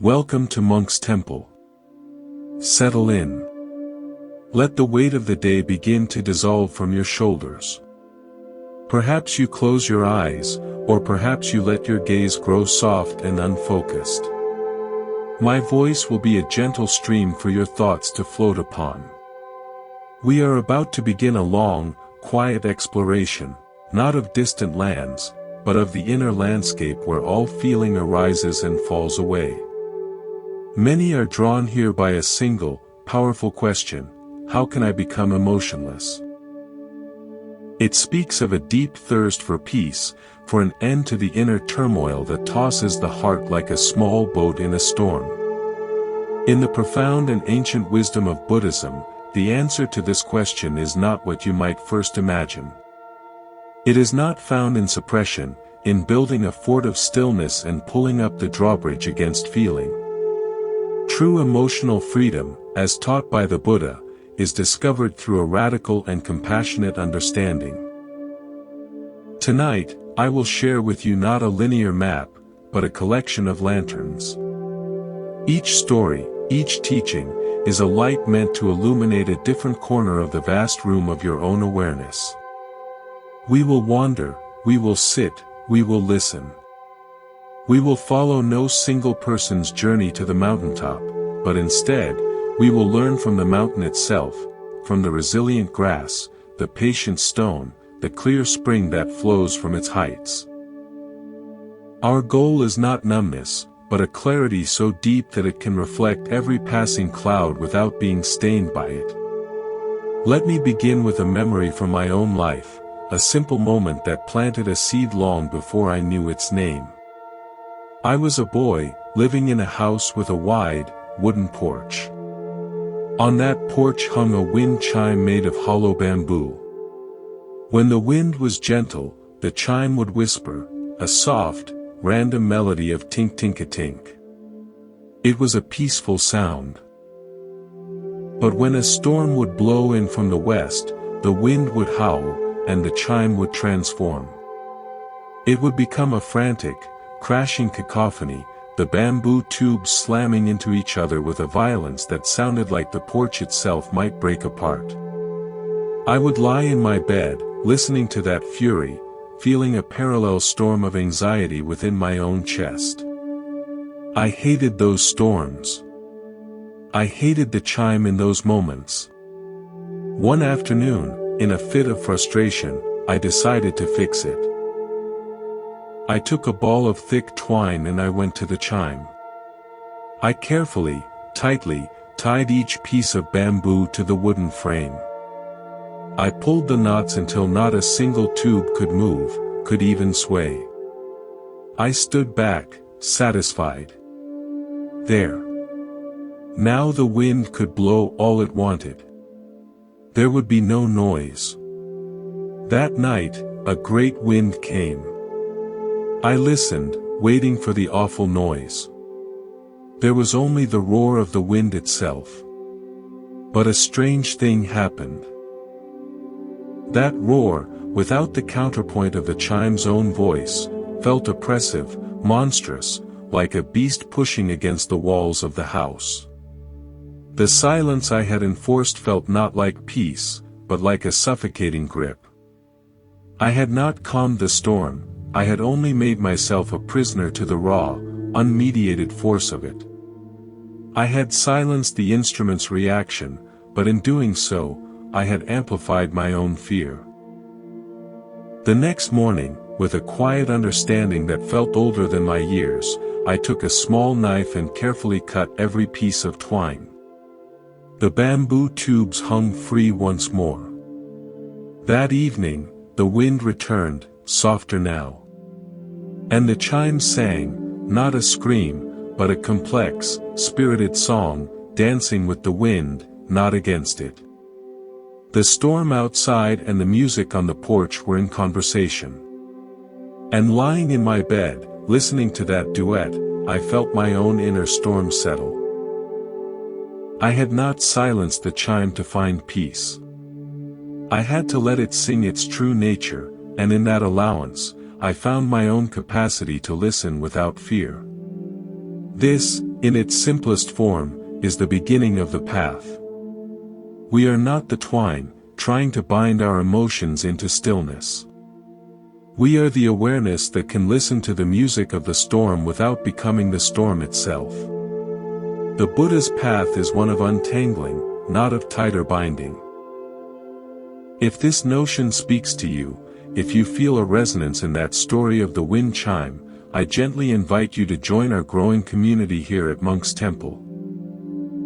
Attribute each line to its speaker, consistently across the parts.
Speaker 1: Welcome to Monk's Temple. Settle in. Let the weight of the day begin to dissolve from your shoulders. Perhaps you close your eyes, or perhaps you let your gaze grow soft and unfocused. My voice will be a gentle stream for your thoughts to float upon. We are about to begin a long, quiet exploration, not of distant lands, but of the inner landscape where all feeling arises and falls away. Many are drawn here by a single, powerful question: how can I become emotionless? It speaks of a deep thirst for peace, for an end to the inner turmoil that tosses the heart like a small boat in a storm. In the profound and ancient wisdom of Buddhism, the answer to this question is not what you might first imagine. It is not found in suppression, in building a fort of stillness and pulling up the drawbridge against feeling. True emotional freedom, as taught by the Buddha, is discovered through a radical and compassionate understanding. Tonight, I will share with you not a linear map, but a collection of lanterns. Each story, each teaching, is a light meant to illuminate a different corner of the vast room of your own awareness. We will wander, we will sit, we will listen. We will follow no single person's journey to the mountaintop, but instead, we will learn from the mountain itself, from the resilient grass, the patient stone, the clear spring that flows from its heights. Our goal is not numbness, but a clarity so deep that it can reflect every passing cloud without being stained by it. Let me begin with a memory from my own life, a simple moment that planted a seed long before I knew its name. I was a boy, living in a house with a wide, wooden porch. On that porch hung a wind chime made of hollow bamboo. When the wind was gentle, the chime would whisper, a soft, random melody of tink-tink-a-tink. It was a peaceful sound. But when a storm would blow in from the west, the wind would howl, and the chime would transform. It would become a frantic, crashing cacophony, the bamboo tubes slamming into each other with a violence that sounded like the porch itself might break apart. I would lie in my bed, listening to that fury, feeling a parallel storm of anxiety within my own chest. I hated those storms. I hated the chime in those moments. One afternoon, in a fit of frustration, I decided to fix it. I took a ball of thick twine and I went to the chime. I carefully, tightly, tied each piece of bamboo to the wooden frame. I pulled the knots until not a single tube could move, could even sway. I stood back, satisfied. There. Now the wind could blow all it wanted. There would be no noise. That night, a great wind came. I listened, waiting for the awful noise. There was only the roar of the wind itself. But a strange thing happened. That roar, without the counterpoint of the chime's own voice, felt oppressive, monstrous, like a beast pushing against the walls of the house. The silence I had enforced felt not like peace, but like a suffocating grip. I had not calmed the storm, I had only made myself a prisoner to the raw, unmediated force of it. I had silenced the instrument's reaction, but in doing so, I had amplified my own fear. The next morning, with a quiet understanding that felt older than my years, I took a small knife and carefully cut every piece of twine. The bamboo tubes hung free once more. That evening, the wind returned, softer now. And the chime sang, not a scream, but a complex, spirited song, dancing with the wind, not against it. The storm outside and the music on the porch were in conversation. And lying in my bed, listening to that duet, I felt my own inner storm settle. I had not silenced the chime to find peace. I had to let it sing its true nature, and in that allowance, I found my own capacity to listen without fear. This, in its simplest form, is the beginning of the path. We are not the twine, trying to bind our emotions into stillness. We are the awareness that can listen to the music of the storm without becoming the storm itself. The Buddha's path is one of untangling, not of tighter binding. If this notion speaks to you, if you feel a resonance in that story of the wind chime, I gently invite you to join our growing community here at Monk's Temple.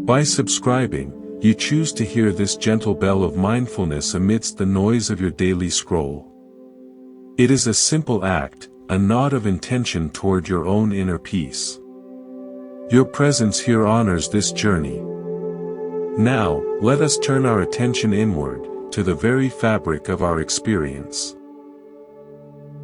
Speaker 1: By subscribing, you choose to hear this gentle bell of mindfulness amidst the noise of your daily scroll. It is a simple act, a nod of intention toward your own inner peace. Your presence here honors this journey. Now, let us turn our attention inward, to the very fabric of our experience.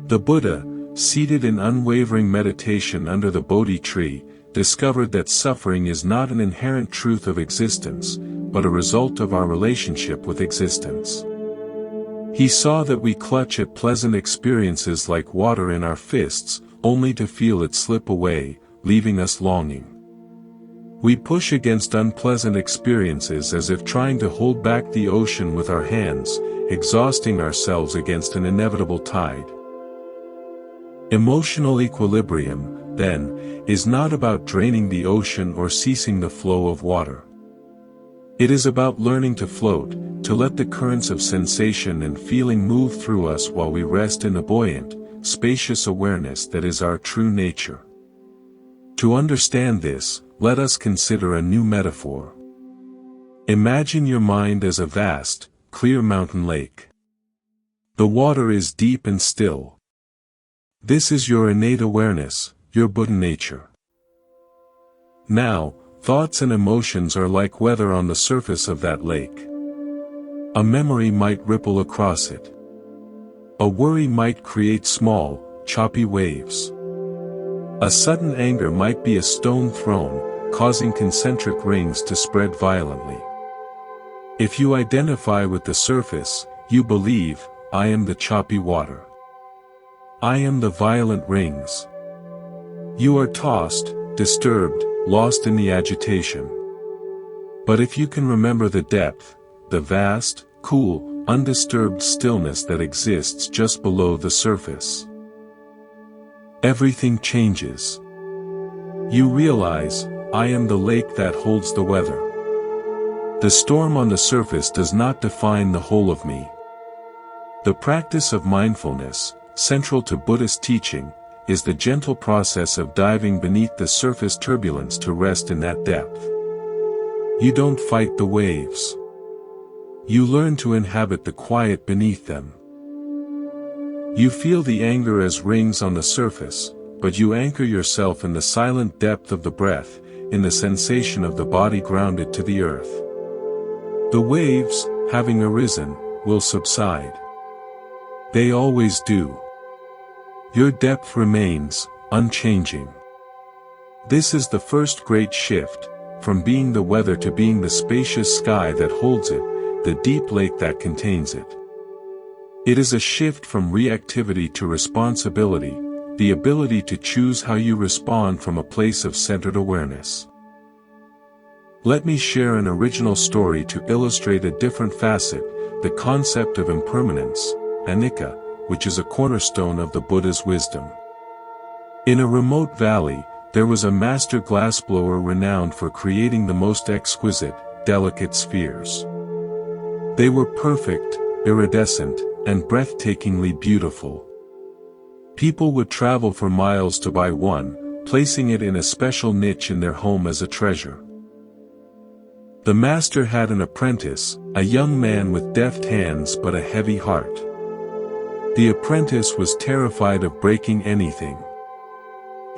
Speaker 1: The Buddha, seated in unwavering meditation under the Bodhi tree, discovered that suffering is not an inherent truth of existence, but a result of our relationship with existence. He saw that we clutch at pleasant experiences like water in our fists, only to feel it slip away, leaving us longing. We push against unpleasant experiences as if trying to hold back the ocean with our hands, exhausting ourselves against an inevitable tide. Emotional equilibrium, then, is not about draining the ocean or ceasing the flow of water. It is about learning to float, to let the currents of sensation and feeling move through us while we rest in the buoyant, spacious awareness that is our true nature. To understand this, let us consider a new metaphor. Imagine your mind as a vast, clear mountain lake. The water is deep and still. This is your innate awareness, your Buddha nature. Now, thoughts and emotions are like weather on the surface of that lake. A memory might ripple across it. A worry might create small, choppy waves. A sudden anger might be a stone thrown, causing concentric rings to spread violently. If you identify with the surface, you believe, I am the choppy water. I am the violent rings. You are tossed, disturbed, lost in the agitation. But if you can remember the depth, the vast, cool, undisturbed stillness that exists just below the surface, everything changes. You realize, I am the lake that holds the weather. The storm on the surface does not define the whole of me. The practice of mindfulness, central to Buddhist teaching, is the gentle process of diving beneath the surface turbulence to rest in that depth. You don't fight the waves. You learn to inhabit the quiet beneath them. You feel the anger as rings on the surface, but you anchor yourself in the silent depth of the breath, in the sensation of the body grounded to the earth. The waves, having arisen, will subside. They always do. Your depth remains, unchanging. This is the first great shift, from being the weather to being the spacious sky that holds it, the deep lake that contains it. It is a shift from reactivity to responsibility, the ability to choose how you respond from a place of centered awareness. Let me share an original story to illustrate a different facet, the concept of impermanence, anicca, which is a cornerstone of the Buddha's wisdom. In a remote valley, there was a master glassblower renowned for creating the most exquisite, delicate spheres. They were perfect, iridescent, and breathtakingly beautiful. People would travel for miles to buy one, placing it in a special niche in their home as a treasure. The master had an apprentice, a young man with deft hands but a heavy heart. The apprentice was terrified of breaking anything.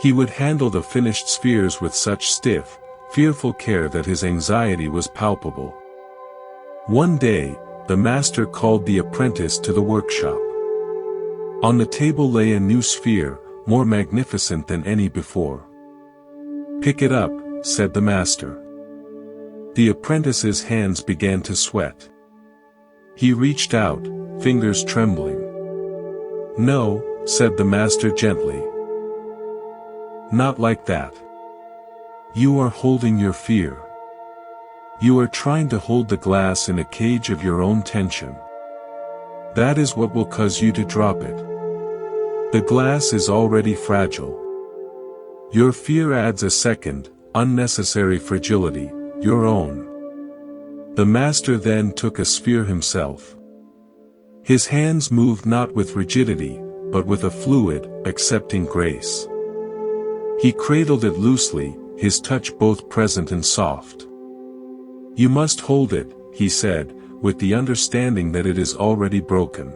Speaker 1: He would handle the finished spheres with such stiff, fearful care that his anxiety was palpable. One day, the master called the apprentice to the workshop. On the table lay a new sphere, more magnificent than any before. "Pick it up," said the master. The apprentice's hands began to sweat. He reached out, fingers trembling. "No," said the master gently. "Not like that. You are holding your fear. You are trying to hold the glass in a cage of your own tension. That is what will cause you to drop it. The glass is already fragile. Your fear adds a second, unnecessary fragility, your own. The master then took a sphere himself. His hands moved not with rigidity, but with a fluid, accepting grace. He cradled it loosely, his touch both present and soft. You must hold it, he said, with the understanding that it is already broken.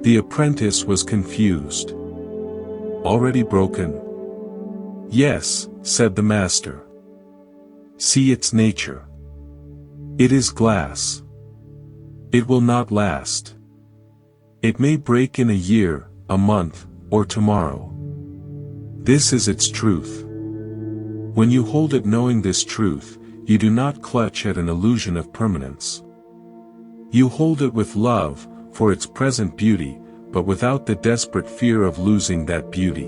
Speaker 1: The apprentice was confused. Already broken? Yes, said the master. See its nature. It is glass. It will not last. It may break in a year, a month, or tomorrow. This is its truth. When you hold it knowing this truth, you do not clutch at an illusion of permanence. You hold it with love, for its present beauty, but without the desperate fear of losing that beauty.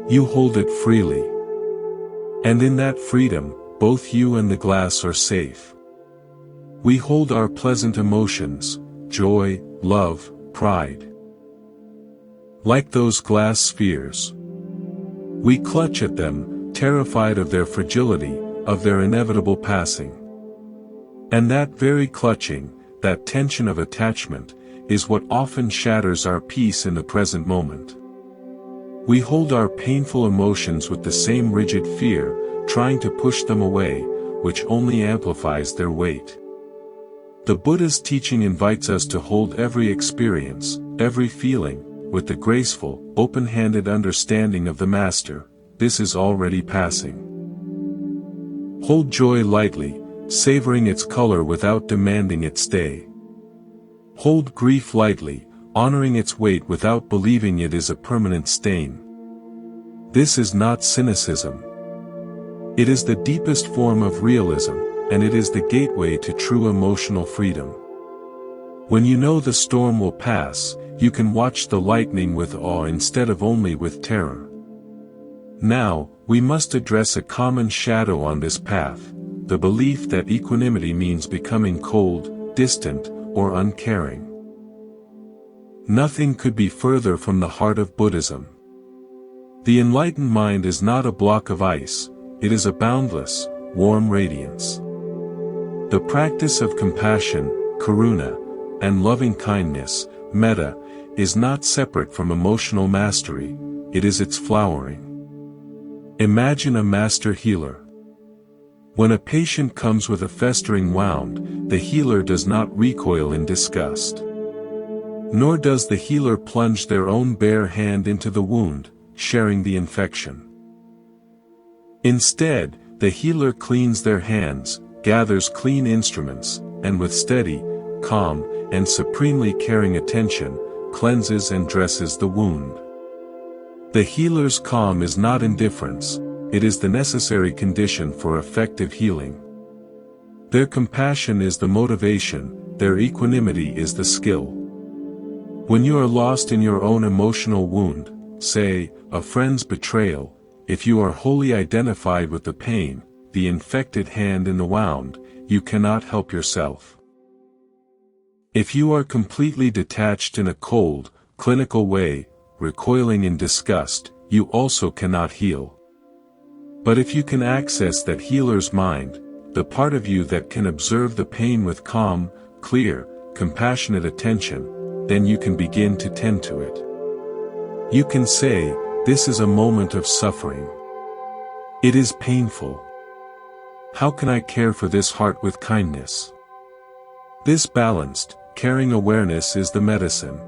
Speaker 1: You hold it freely. And in that freedom, both you and the glass are safe. We hold our pleasant emotions, joy, love, pride. Like those glass spheres. We clutch at them, terrified of their fragility, of their inevitable passing. And that very clutching, that tension of attachment, is what often shatters our peace in the present moment. We hold our painful emotions with the same rigid fear, trying to push them away, which only amplifies their weight. The Buddha's teaching invites us to hold every experience, every feeling, with the graceful, open-handed understanding of the Master, this is already passing. Hold joy lightly, savoring its color without demanding its stay. Hold grief lightly, honoring its weight without believing it is a permanent stain. This is not cynicism. It is the deepest form of realism, and it is the gateway to true emotional freedom. When you know the storm will pass, you can watch the lightning with awe instead of only with terror. Now, we must address a common shadow on this path, the belief that equanimity means becoming cold, distant, or uncaring. Nothing could be further from the heart of Buddhism. The enlightened mind is not a block of ice, it is a boundless, warm radiance. The practice of compassion, karuna, and loving kindness, metta, is not separate from emotional mastery, it is its flowering. Imagine a master healer. When a patient comes with a festering wound, the healer does not recoil in disgust. Nor does the healer plunge their own bare hand into the wound, sharing the infection. Instead, the healer cleans their hands, gathers clean instruments, and with steady, calm, and supremely caring attention, cleanses and dresses the wound. The healer's calm is not indifference, it is the necessary condition for effective healing. Their compassion is the motivation, their equanimity is the skill. When you are lost in your own emotional wound, say, a friend's betrayal, if you are wholly identified with the pain, the infected hand in the wound, you cannot help yourself. If you are completely detached in a cold, clinical way, recoiling in disgust, you also cannot heal. But if you can access that healer's mind, the part of you that can observe the pain with calm, clear, compassionate attention, then you can begin to tend to it. You can say, this is a moment of suffering. It is painful. How can I care for this heart with kindness? This balanced, caring awareness is the medicine.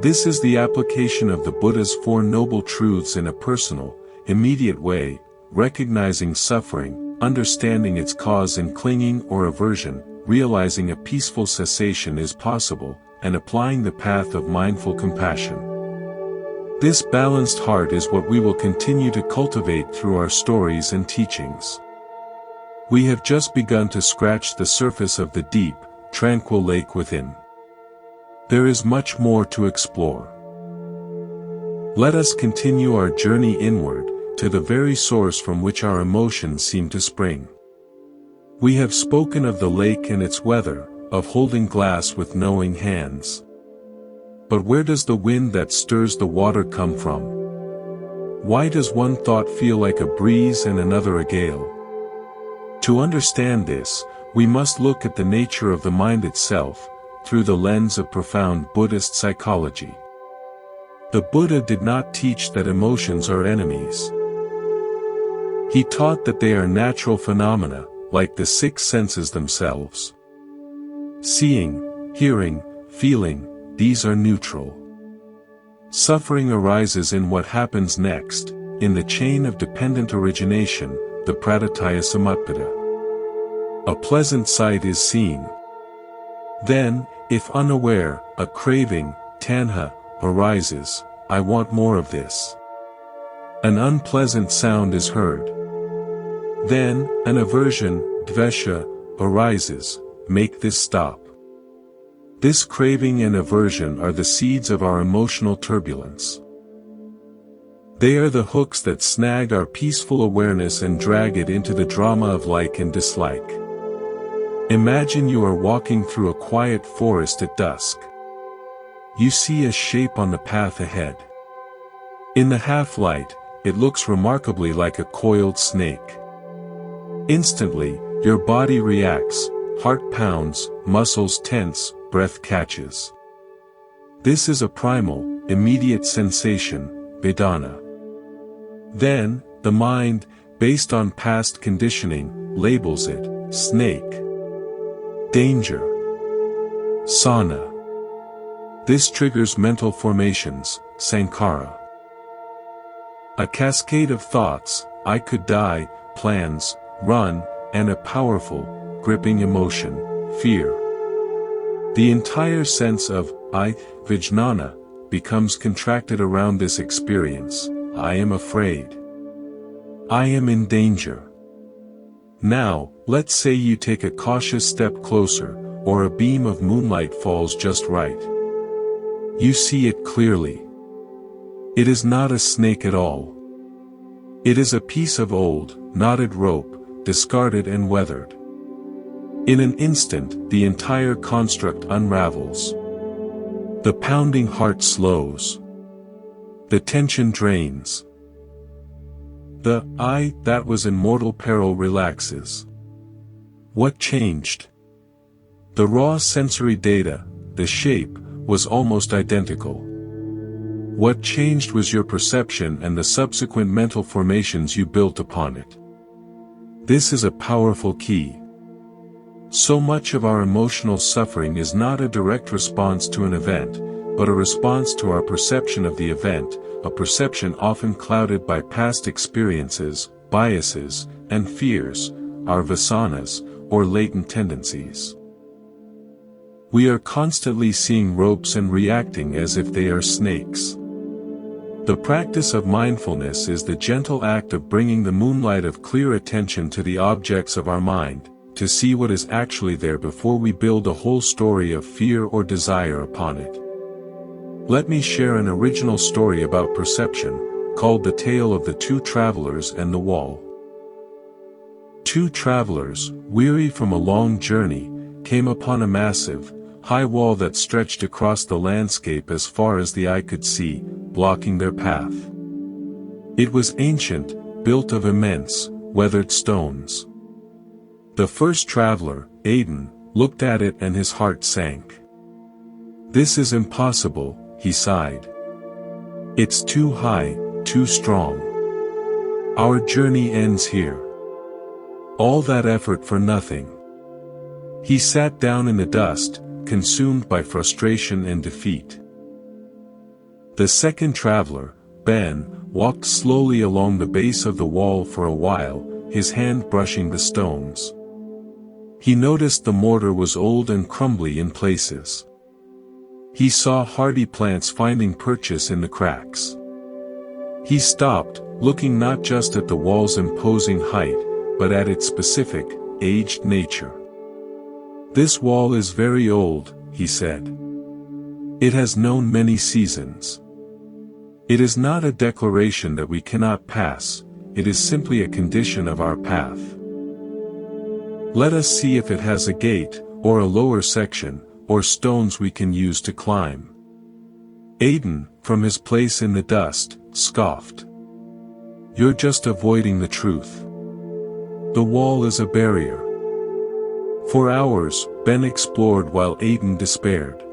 Speaker 1: This is the application of the Buddha's Four Noble Truths in a personal, immediate way, recognizing suffering, understanding its cause in clinging or aversion, realizing a peaceful cessation is possible, and applying the path of mindful compassion. This balanced heart is what we will continue to cultivate through our stories and teachings. We have just begun to scratch the surface of the deep, tranquil lake within. There is much more to explore. Let us continue our journey inward, to the very source from which our emotions seem to spring. We have spoken of the lake and its weather, of holding glass with knowing hands. But where does the wind that stirs the water come from? Why does one thought feel like a breeze and another a gale? To understand this, we must look at the nature of the mind itself, through the lens of profound Buddhist psychology. The Buddha did not teach that emotions are enemies. He taught that they are natural phenomena, like the six senses themselves. Seeing, hearing, feeling, these are neutral. Suffering arises in what happens next, in the chain of dependent origination, the praditya samutpada. A pleasant sight is seen. Then, if unaware, a craving, tanha, arises, I want more of this. An unpleasant sound is heard. Then, an aversion, dvesha, arises, make this stop. This craving and aversion are the seeds of our emotional turbulence. They are the hooks that snag our peaceful awareness and drag it into the drama of like and dislike. Imagine you are walking through a quiet forest at dusk. You see a shape on the path ahead. In the half-light, it looks remarkably like a coiled snake. Instantly, your body reacts, heart pounds, muscles tense, breath catches. This is a primal, immediate sensation, vedana. Then, the mind, based on past conditioning, labels it, snake. Danger. Sana. This triggers mental formations, sankhara. A cascade of thoughts, I could die, plans, run, and a powerful, gripping emotion, fear. The entire sense of, I, vijnana, becomes contracted around this experience. I am afraid. I am in danger. Now, let's say you take a cautious step closer, or a beam of moonlight falls just right. You see it clearly. It is not a snake at all. It is a piece of old, knotted rope, discarded and weathered. In an instant, the entire construct unravels. The pounding heart slows. The tension drains. The I that was in mortal peril relaxes. What changed? The raw sensory data, the shape, was almost identical. What changed was your perception and the subsequent mental formations you built upon it. This is a powerful key. So much of our emotional suffering is not a direct response to an event, but a response to our perception of the event, a perception often clouded by past experiences, biases, and fears, our vasanas, or latent tendencies. We are constantly seeing ropes and reacting as if they are snakes. The practice of mindfulness is the gentle act of bringing the moonlight of clear attention to the objects of our mind, to see what is actually there before we build a whole story of fear or desire upon it. Let me share an original story about perception, called The Tale of the Two Travelers and the Wall. Two travelers, weary from a long journey, came upon a massive, high wall that stretched across the landscape as far as the eye could see, blocking their path. It was ancient, built of immense, weathered stones. The first traveler, Aiden, looked at it and his heart sank. This is impossible, he sighed. It's too high, too strong. Our journey ends here. All that effort for nothing. He sat down in the dust, consumed by frustration and defeat. The second traveler, Ben, walked slowly along the base of the wall for a while, his hand brushing the stones. He noticed the mortar was old and crumbly in places. He saw hardy plants finding purchase in the cracks. He stopped, looking not just at the wall's imposing height, but at its specific, aged nature. This wall is very old, he said. It has known many seasons. It is not a declaration that we cannot pass, it is simply a condition of our path. Let us see if it has a gate, or a lower section, or stones we can use to climb. Aiden, from his place in the dust, scoffed. You're just avoiding the truth. The wall is a barrier. For hours, Ben explored while Aiden despaired.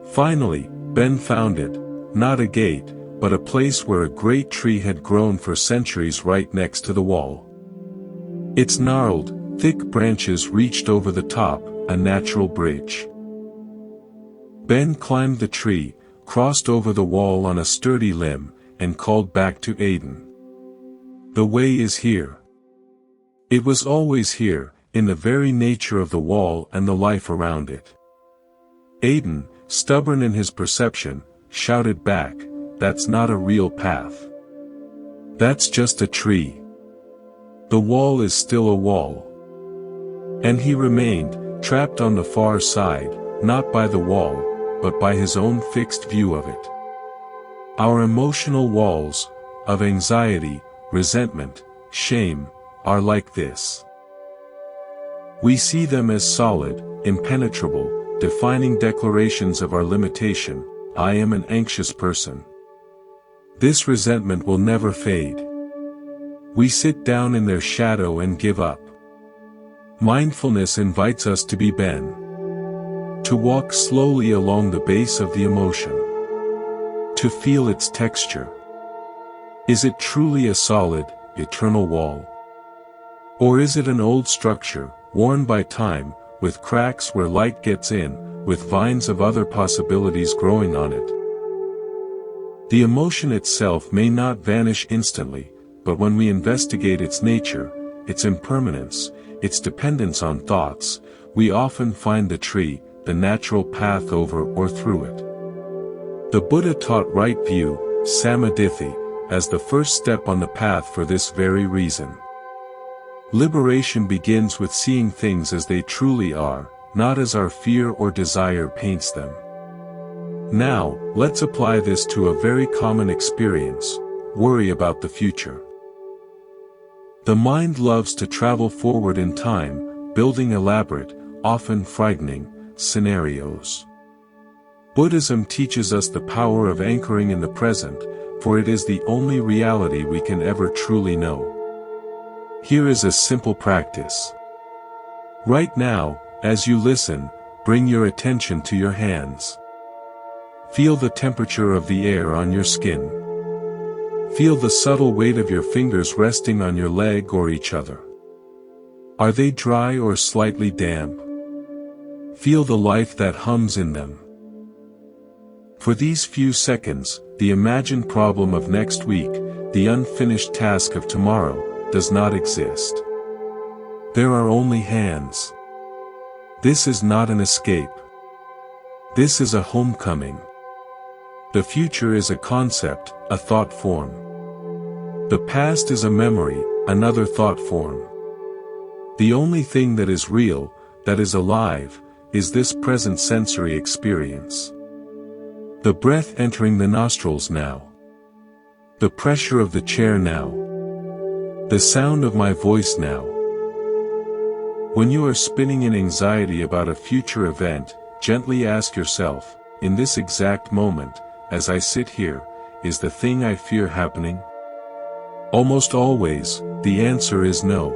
Speaker 1: Finally, Ben found it, not a gate, but a place where a great tree had grown for centuries right next to the wall. Its gnarled, thick branches reached over the top, a natural bridge. Ben climbed the tree, crossed over the wall on a sturdy limb, and called back to Aiden. The way is here. It was always here, in the very nature of the wall and the life around it. Aiden, stubborn in his perception, shouted back, "That's not a real path. That's just a tree. The wall is still a wall." And he remained, trapped on the far side, not by the wall, but by his own fixed view of it. Our emotional walls, of anxiety, resentment, shame, are like this. We see them as solid, impenetrable, defining declarations of our limitation. I am an anxious person. This resentment will never fade. We sit down in their shadow and give up. Mindfulness invites us to be Ben. To walk slowly along the base of the emotion. To feel its texture. Is it truly a solid, eternal wall? Or is it an old structure, worn by time, with cracks where light gets in, with vines of other possibilities growing on it? The emotion itself may not vanish instantly, but when we investigate its nature, its impermanence, its dependence on thoughts, we often find the tree, the natural path over or through it. The Buddha taught right view, samadhi, as the first step on the path for this very reason. Liberation begins with seeing things as they truly are, not as our fear or desire paints them. Now, let's apply this to a very common experience: worry about the future. The mind loves to travel forward in time, building elaborate, often frightening, scenarios. Buddhism teaches us the power of anchoring in the present, for it is the only reality we can ever truly know. Here is a simple practice. Right now, as you listen, bring your attention to your hands. Feel the temperature of the air on your skin. Feel the subtle weight of your fingers resting on your leg or each other. Are they dry or slightly damp? Feel the life that hums in them. For these few seconds, the imagined problem of next week, the unfinished task of tomorrow, does not exist. There are only hands. This is not an escape. This is a homecoming. The future is a concept, a thought form. The past is a memory, another thought form. The only thing that is real, that is alive, is this present sensory experience. The breath entering the nostrils now. The pressure of the chair now. The sound of my voice now. When you are spinning in anxiety about a future event, gently ask yourself, in this exact moment, as I sit here, is the thing I fear happening? Almost always, the answer is no.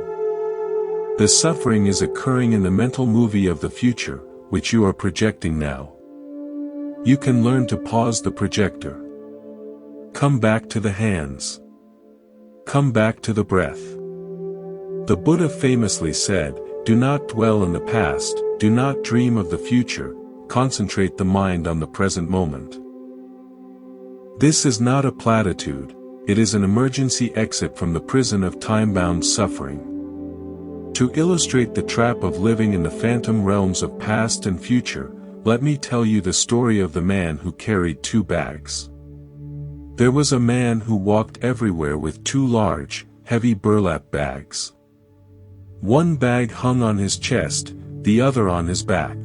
Speaker 1: The suffering is occurring in the mental movie of the future, which you are projecting now. You can learn to pause the projector. Come back to the hands. Come back to the breath. The Buddha famously said, "Do not dwell in the past, do not dream of the future, concentrate the mind on the present moment." This is not a platitude, it is an emergency exit from the prison of time-bound suffering. To illustrate the trap of living in the phantom realms of past and future, let me tell you the story of the man who carried 2 bags. There was a man who walked everywhere with 2 large, heavy burlap bags. One bag hung on his chest, the other on his back.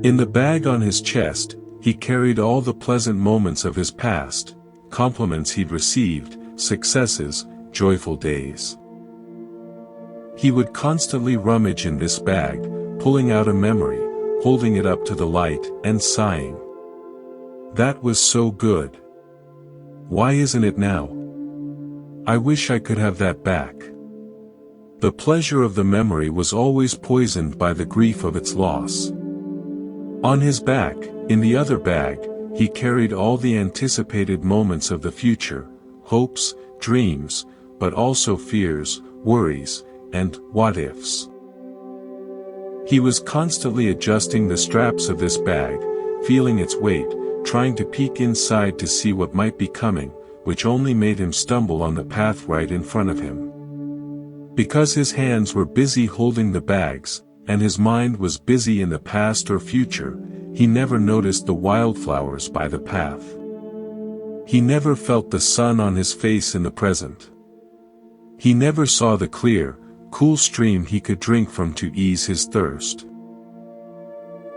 Speaker 1: In the bag on his chest, he carried all the pleasant moments of his past, compliments he'd received, successes, joyful days. He would constantly rummage in this bag, pulling out a memory, holding it up to the light, and sighing. That was so good. Why isn't it now? I wish I could have that back. The pleasure of the memory was always poisoned by the grief of its loss. On his back, in the other bag, he carried all the anticipated moments of the future, hopes, dreams, but also fears, worries, and what-ifs. He was constantly adjusting the straps of this bag, feeling its weight, trying to peek inside to see what might be coming, which only made him stumble on the path right in front of him. Because his hands were busy holding the bags, and his mind was busy in the past or future, he never noticed the wildflowers by the path. He never felt the sun on his face in the present. He never saw the clear, cool stream he could drink from to ease his thirst.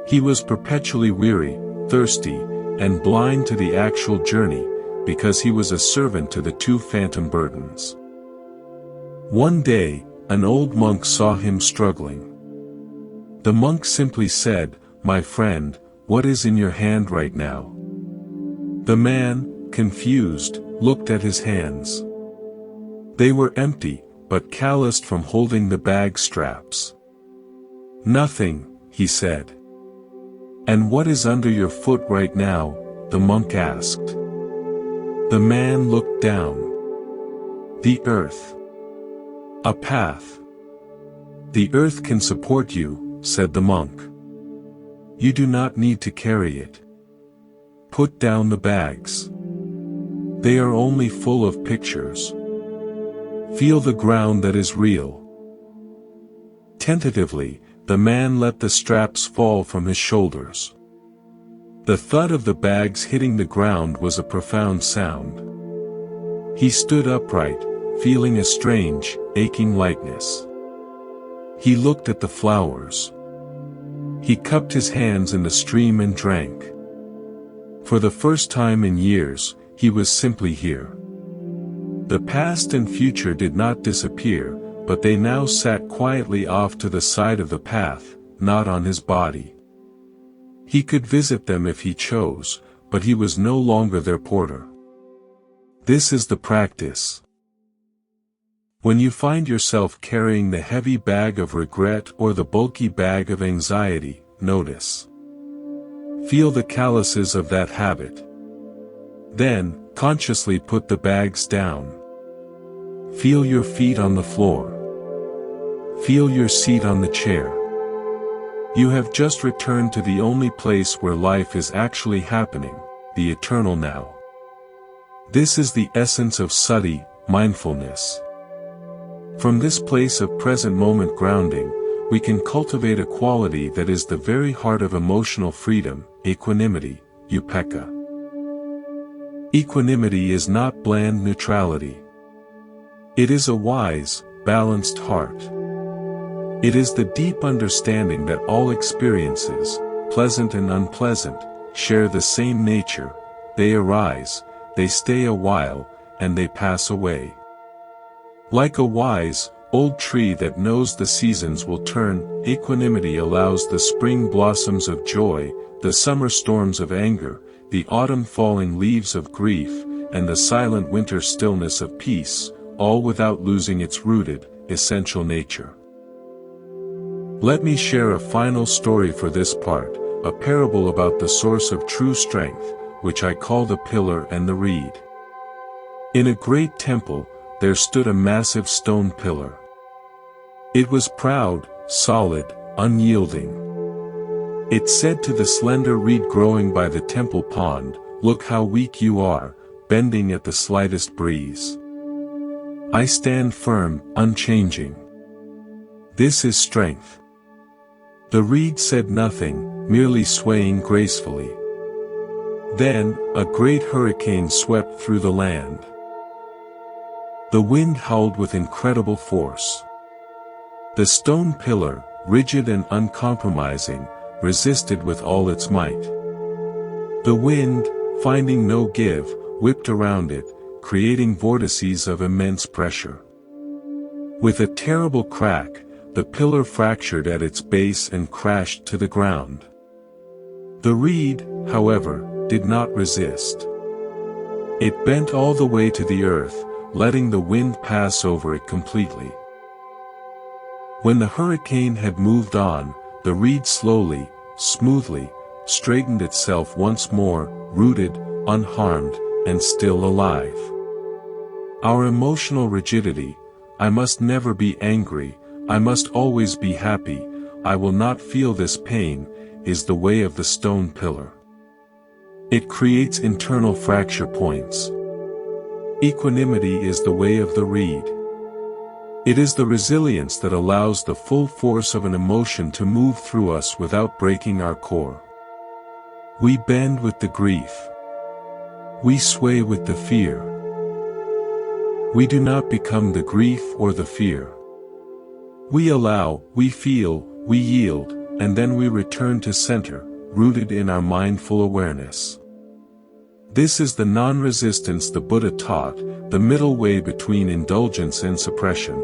Speaker 1: He was perpetually weary, thirsty, and blind to the actual journey, because he was a servant to the two phantom burdens. One day, an old monk saw him struggling. The monk simply said, "My friend, what is in your hand right now?" The man, confused, looked at his hands. They were empty, but calloused from holding the bag straps. "Nothing," he said. "And what is under your foot right now?" the monk asked. The man looked down. "The earth. A path. The earth can support you," said the monk. "You do not need to carry it. Put down the bags. They are only full of pictures. Feel the ground that is real." Tentatively, the man let the straps fall from his shoulders. The thud of the bags hitting the ground was a profound sound. He stood upright, feeling a strange, aching lightness. He looked at the flowers. He cupped his hands in the stream and drank. For the first time in years, he was simply here. The past and future did not disappear, but they now sat quietly off to the side of the path, not on his body. He could visit them if he chose, but he was no longer their porter. This is the practice. When you find yourself carrying the heavy bag of regret or the bulky bag of anxiety, notice. Feel the calluses of that habit. Then, consciously put the bags down. Feel your feet on the floor. Feel your seat on the chair. You have just returned to the only place where life is actually happening, the eternal now. This is the essence of sati, mindfulness. From this place of present moment grounding, we can cultivate a quality that is the very heart of emotional freedom, equanimity, upekkha. Equanimity is not bland neutrality. It is a wise, balanced heart. It is the deep understanding that all experiences, pleasant and unpleasant, share the same nature. They arise, they stay a while, and they pass away. Like a wise, old tree that knows the seasons will turn, equanimity allows the spring blossoms of joy, the summer storms of anger, the autumn falling leaves of grief, and the silent winter stillness of peace, all without losing its rooted, essential nature. Let me share a final story for this part, a parable about the source of true strength, which I call the pillar and the reed. In a great temple, there stood a massive stone pillar. It was proud, solid, unyielding. It said to the slender reed growing by the temple pond, "Look how weak you are, bending at the slightest breeze. I stand firm, unchanging. This is strength." The reed said nothing, merely swaying gracefully. Then, a great hurricane swept through the land. The wind howled with incredible force. The stone pillar, rigid and uncompromising, resisted with all its might. The wind, finding no give, whipped around it, creating vortices of immense pressure. With a terrible crack, the pillar fractured at its base and crashed to the ground. The reed, however, did not resist. It bent all the way to the earth, letting the wind pass over it completely. When the hurricane had moved on, the reed slowly, smoothly, straightened itself once more, rooted, unharmed, and still alive. Our emotional rigidity, I must never be angry, I must always be happy, I will not feel this pain, is the way of the stone pillar. It creates internal fracture points. Equanimity is the way of the reed. It is the resilience that allows the full force of an emotion to move through us without breaking our core. We bend with the grief. We sway with the fear. We do not become the grief or the fear. We allow, we feel, we yield, and then we return to center, rooted in our mindful awareness. This is the non-resistance the Buddha taught, the middle way between indulgence and suppression.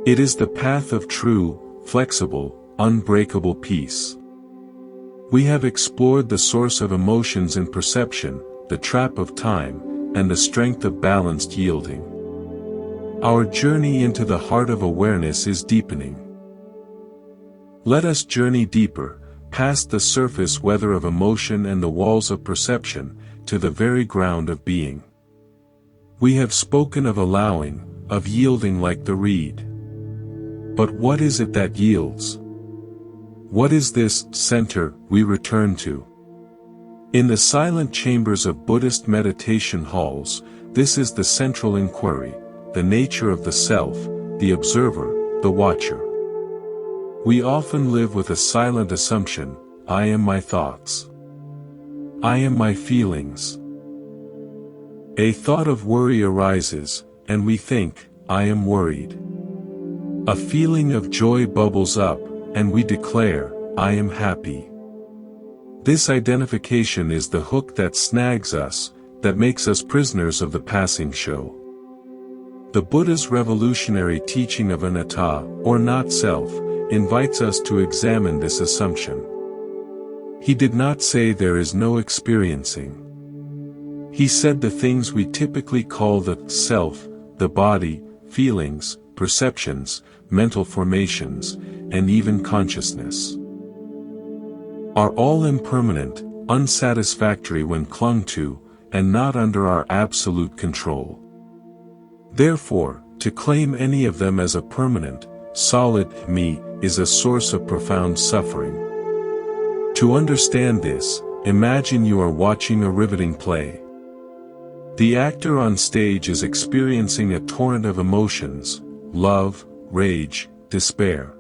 Speaker 1: It is the path of true, flexible, unbreakable peace. We have explored the source of emotions and perception, the trap of time, and the strength of balanced yielding. Our journey into the heart of awareness is deepening. Let us journey deeper, past the surface weather of emotion and the walls of perception, to the very ground of being. We have spoken of allowing, of yielding like the reed. But what is it that yields? What is this center we return to? In the silent chambers of Buddhist meditation halls, this is the central inquiry, the nature of the self, the observer, the watcher. We often live with a silent assumption, I am my thoughts. I am my feelings. A thought of worry arises, and we think, I am worried. A feeling of joy bubbles up, and we declare, I am happy. This identification is the hook that snags us, that makes us prisoners of the passing show. The Buddha's revolutionary teaching of anatta, or not self, invites us to examine this assumption. He did not say there is no experiencing. He said the things we typically call the self, the body, feelings, perceptions, mental formations, and even consciousness, are all impermanent, unsatisfactory when clung to, and not under our absolute control. Therefore, to claim any of them as a permanent, solid me is a source of profound suffering. To understand this, imagine you are watching a riveting play. The actor on stage is experiencing a torrent of emotions, love, rage, despair.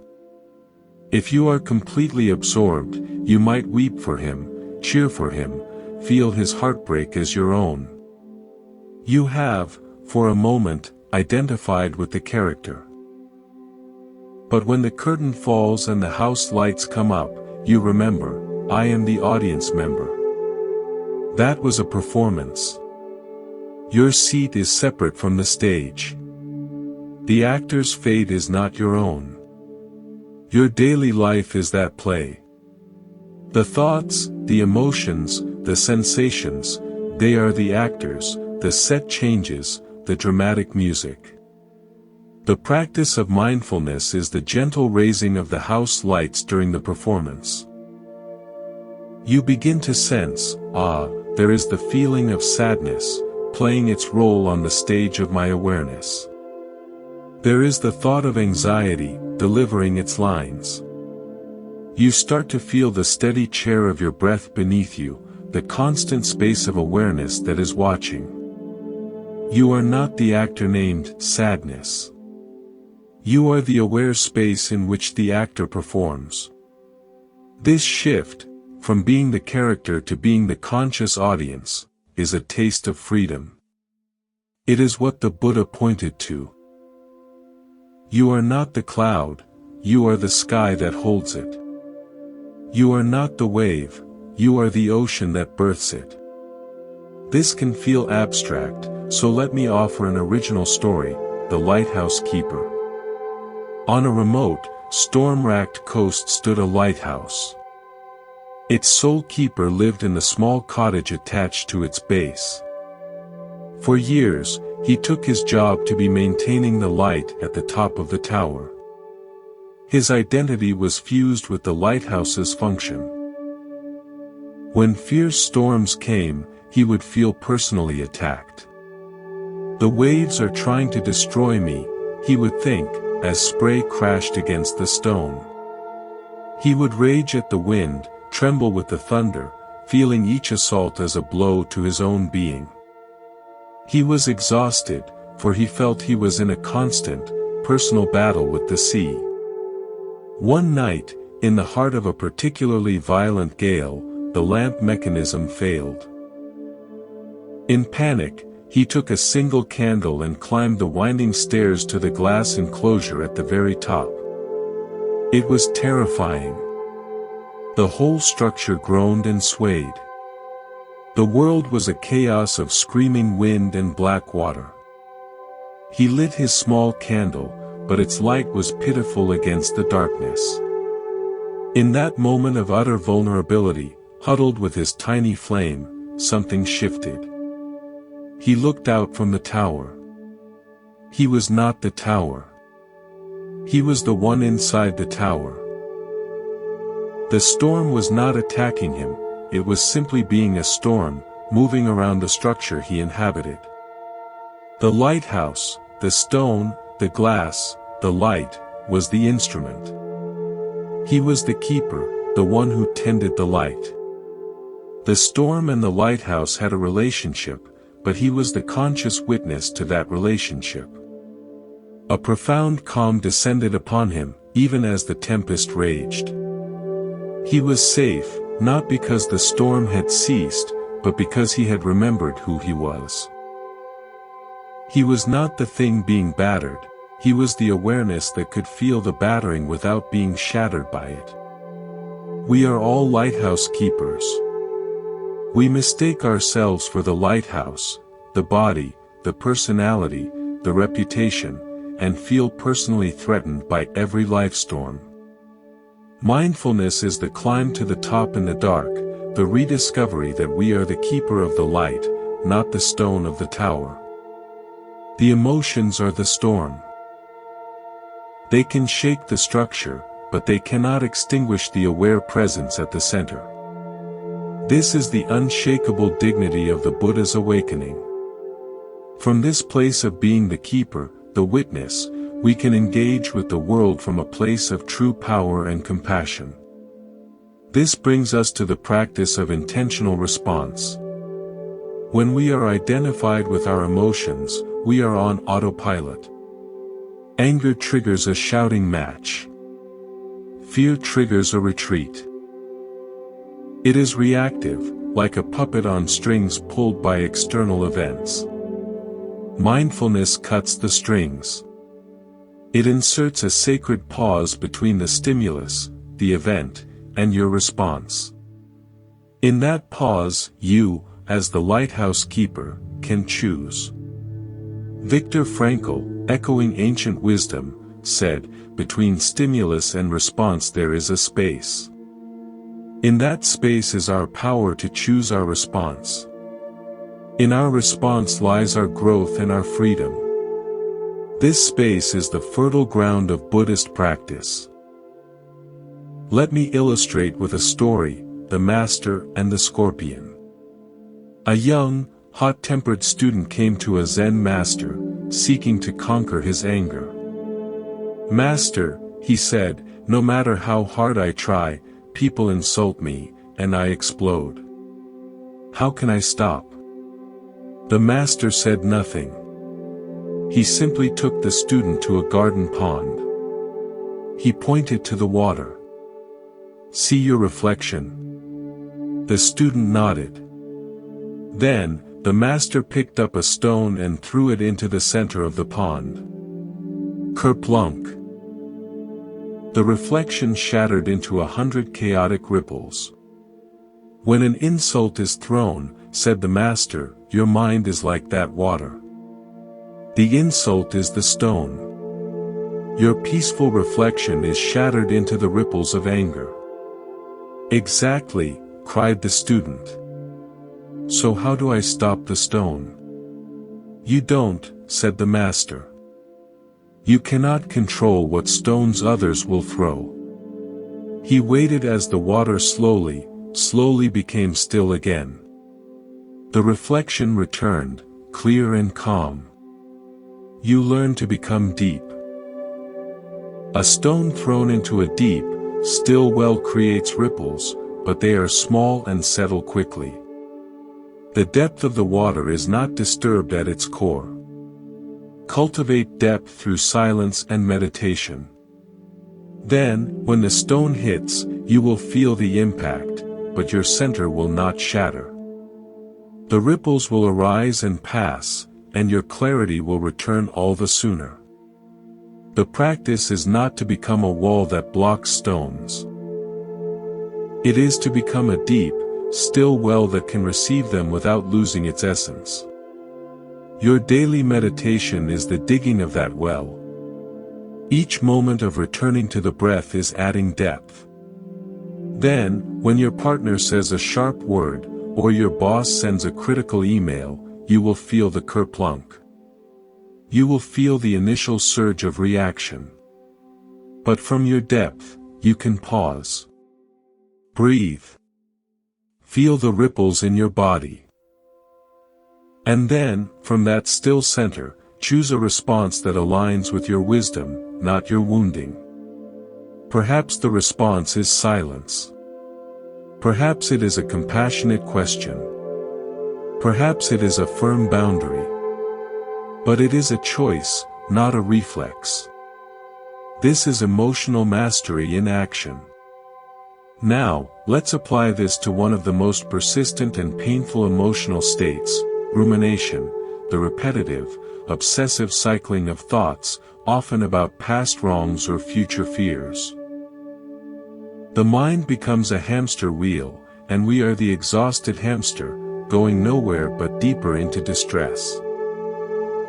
Speaker 1: If you are completely absorbed, you might weep for him, cheer for him, feel his heartbreak as your own. You have, for a moment, identified with the character. But when the curtain falls and the house lights come up, you remember, I am the audience member. That was a performance. Your seat is separate from the stage. The actor's fate is not your own. Your daily life is that play. The thoughts, the emotions, the sensations, they are the actors, the set changes, the dramatic music. The practice of mindfulness is the gentle raising of the house lights during the performance. You begin to sense, there is the feeling of sadness, playing its role on the stage of my awareness. There is the thought of anxiety, delivering its lines. You start to feel the steady chair of your breath beneath you, the constant space of awareness that is watching. You are not the actor named sadness. You are the aware space in which the actor performs. This shift, from being the character to being the conscious audience, is a taste of freedom. It is what the Buddha pointed to. You are not the cloud, you are the sky that holds it. You are not the wave, you are the ocean that births it. This can feel abstract, so let me offer an original story, The Lighthouse Keeper. On a remote, storm-racked coast stood a lighthouse. Its sole keeper lived in a small cottage attached to its base. For years, he took his job to be maintaining the light at the top of the tower. His identity was fused with the lighthouse's function. When fierce storms came, he would feel personally attacked. The waves are trying to destroy me, he would think, as spray crashed against the stone. He would rage at the wind, tremble with the thunder, feeling each assault as a blow to his own being. He was exhausted, for he felt he was in a constant, personal battle with the sea. One night, in the heart of a particularly violent gale, the lamp mechanism failed. In panic, he took a single candle and climbed the winding stairs to the glass enclosure at the very top. It was terrifying. The whole structure groaned and swayed. The world was a chaos of screaming wind and black water. He lit his small candle, but its light was pitiful against the darkness. In that moment of utter vulnerability, huddled with his tiny flame, something shifted. He looked out from the tower. He was not the tower. He was the one inside the tower. The storm was not attacking him, it was simply being a storm, moving around the structure he inhabited. The lighthouse, the stone, the glass, the light, was the instrument. He was the keeper, the one who tended the light. The storm and the lighthouse had a relationship, but he was the conscious witness to that relationship. A profound calm descended upon him, even as the tempest raged. He was safe, not because the storm had ceased, but because he had remembered who he was. He was not the thing being battered, he was the awareness that could feel the battering without being shattered by it. We are all lighthouse keepers. We mistake ourselves for the lighthouse, the body, the personality, the reputation, and feel personally threatened by every life storm. Mindfulness is the climb to the top in the dark, the rediscovery that we are the keeper of the light, not the stone of the tower. The emotions are the storm. They can shake the structure, but they cannot extinguish the aware presence at the center. This is the unshakable dignity of the Buddha's awakening. From this place of being the keeper, the witness, we can engage with the world from a place of true power and compassion. This brings us to the practice of intentional response. When we are identified with our emotions, we are on autopilot. Anger triggers a shouting match. Fear triggers a retreat. It is reactive, like a puppet on strings pulled by external events. Mindfulness cuts the strings. It inserts a sacred pause between the stimulus, the event, and your response. In that pause, you, as the lighthouse keeper, can choose. Viktor Frankl, echoing ancient wisdom, said, "Between stimulus and response there is a space. In that space is our power to choose our response. In our response lies our growth and our freedom." This space is the fertile ground of Buddhist practice. Let me illustrate with a story, the Master and the Scorpion. A young, hot-tempered student came to a Zen master, seeking to conquer his anger. "Master," he said, "no matter how hard I try, people insult me, and I explode. How can I stop?" The master said nothing. He simply took the student to a garden pond. He pointed to the water. "See your reflection?" The student nodded. Then, the master picked up a stone and threw it into the center of the pond. Kerplunk! The reflection shattered into 100 chaotic ripples. When an insult is thrown, said the master, your mind is like that water. The insult is the stone. Your peaceful reflection is shattered into the ripples of anger. Exactly, cried the student. So how do I stop the stone? You don't, said the master. You cannot control what stones others will throw. He waited as the water slowly became still again. The reflection returned, clear and calm. You learn to become deep. A stone thrown into a deep, still well creates ripples, but they are small and settle quickly. The depth of the water is not disturbed at its core. Cultivate depth through silence and meditation. Then, when the stone hits, you will feel the impact, but your center will not shatter. The ripples will arise and pass, and your clarity will return all the sooner. The practice is not to become a wall that blocks stones. It is to become a deep, still well that can receive them without losing its essence. Your daily meditation is the digging of that well. Each moment of returning to the breath is adding depth. Then, when your partner says a sharp word, or your boss sends a critical email, you will feel the kerplunk. You will feel the initial surge of reaction. But from your depth, you can pause. Breathe. Feel the ripples in your body. And then, from that still center, choose a response that aligns with your wisdom, not your wounding. Perhaps the response is silence. Perhaps it is a compassionate question. Perhaps it is a firm boundary. But it is a choice, not a reflex. This is emotional mastery in action. Now, let's apply this to one of the most persistent and painful emotional states, rumination, the repetitive, obsessive cycling of thoughts, often about past wrongs or future fears. The mind becomes a hamster wheel, and we are the exhausted hamster, going nowhere but deeper into distress.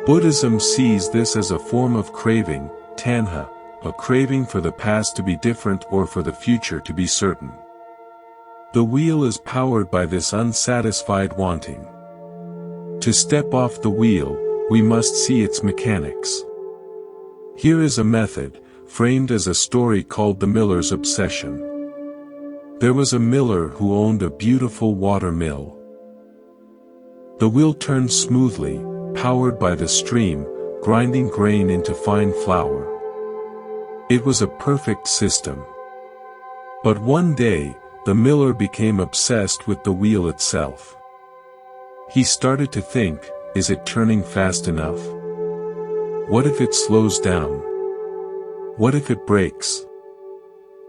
Speaker 1: Buddhism sees this as a form of craving, tanha, a craving for the past to be different or for the future to be certain. The wheel is powered by this unsatisfied wanting. To step off the wheel, we must see its mechanics. Here is a method, framed as a story called The Miller's Obsession. There was a miller who owned a beautiful water mill. The wheel turned smoothly, powered by the stream, grinding grain into fine flour. It was a perfect system. But one day, the miller became obsessed with the wheel itself. He started to think, is it turning fast enough? What if it slows down? What if it breaks?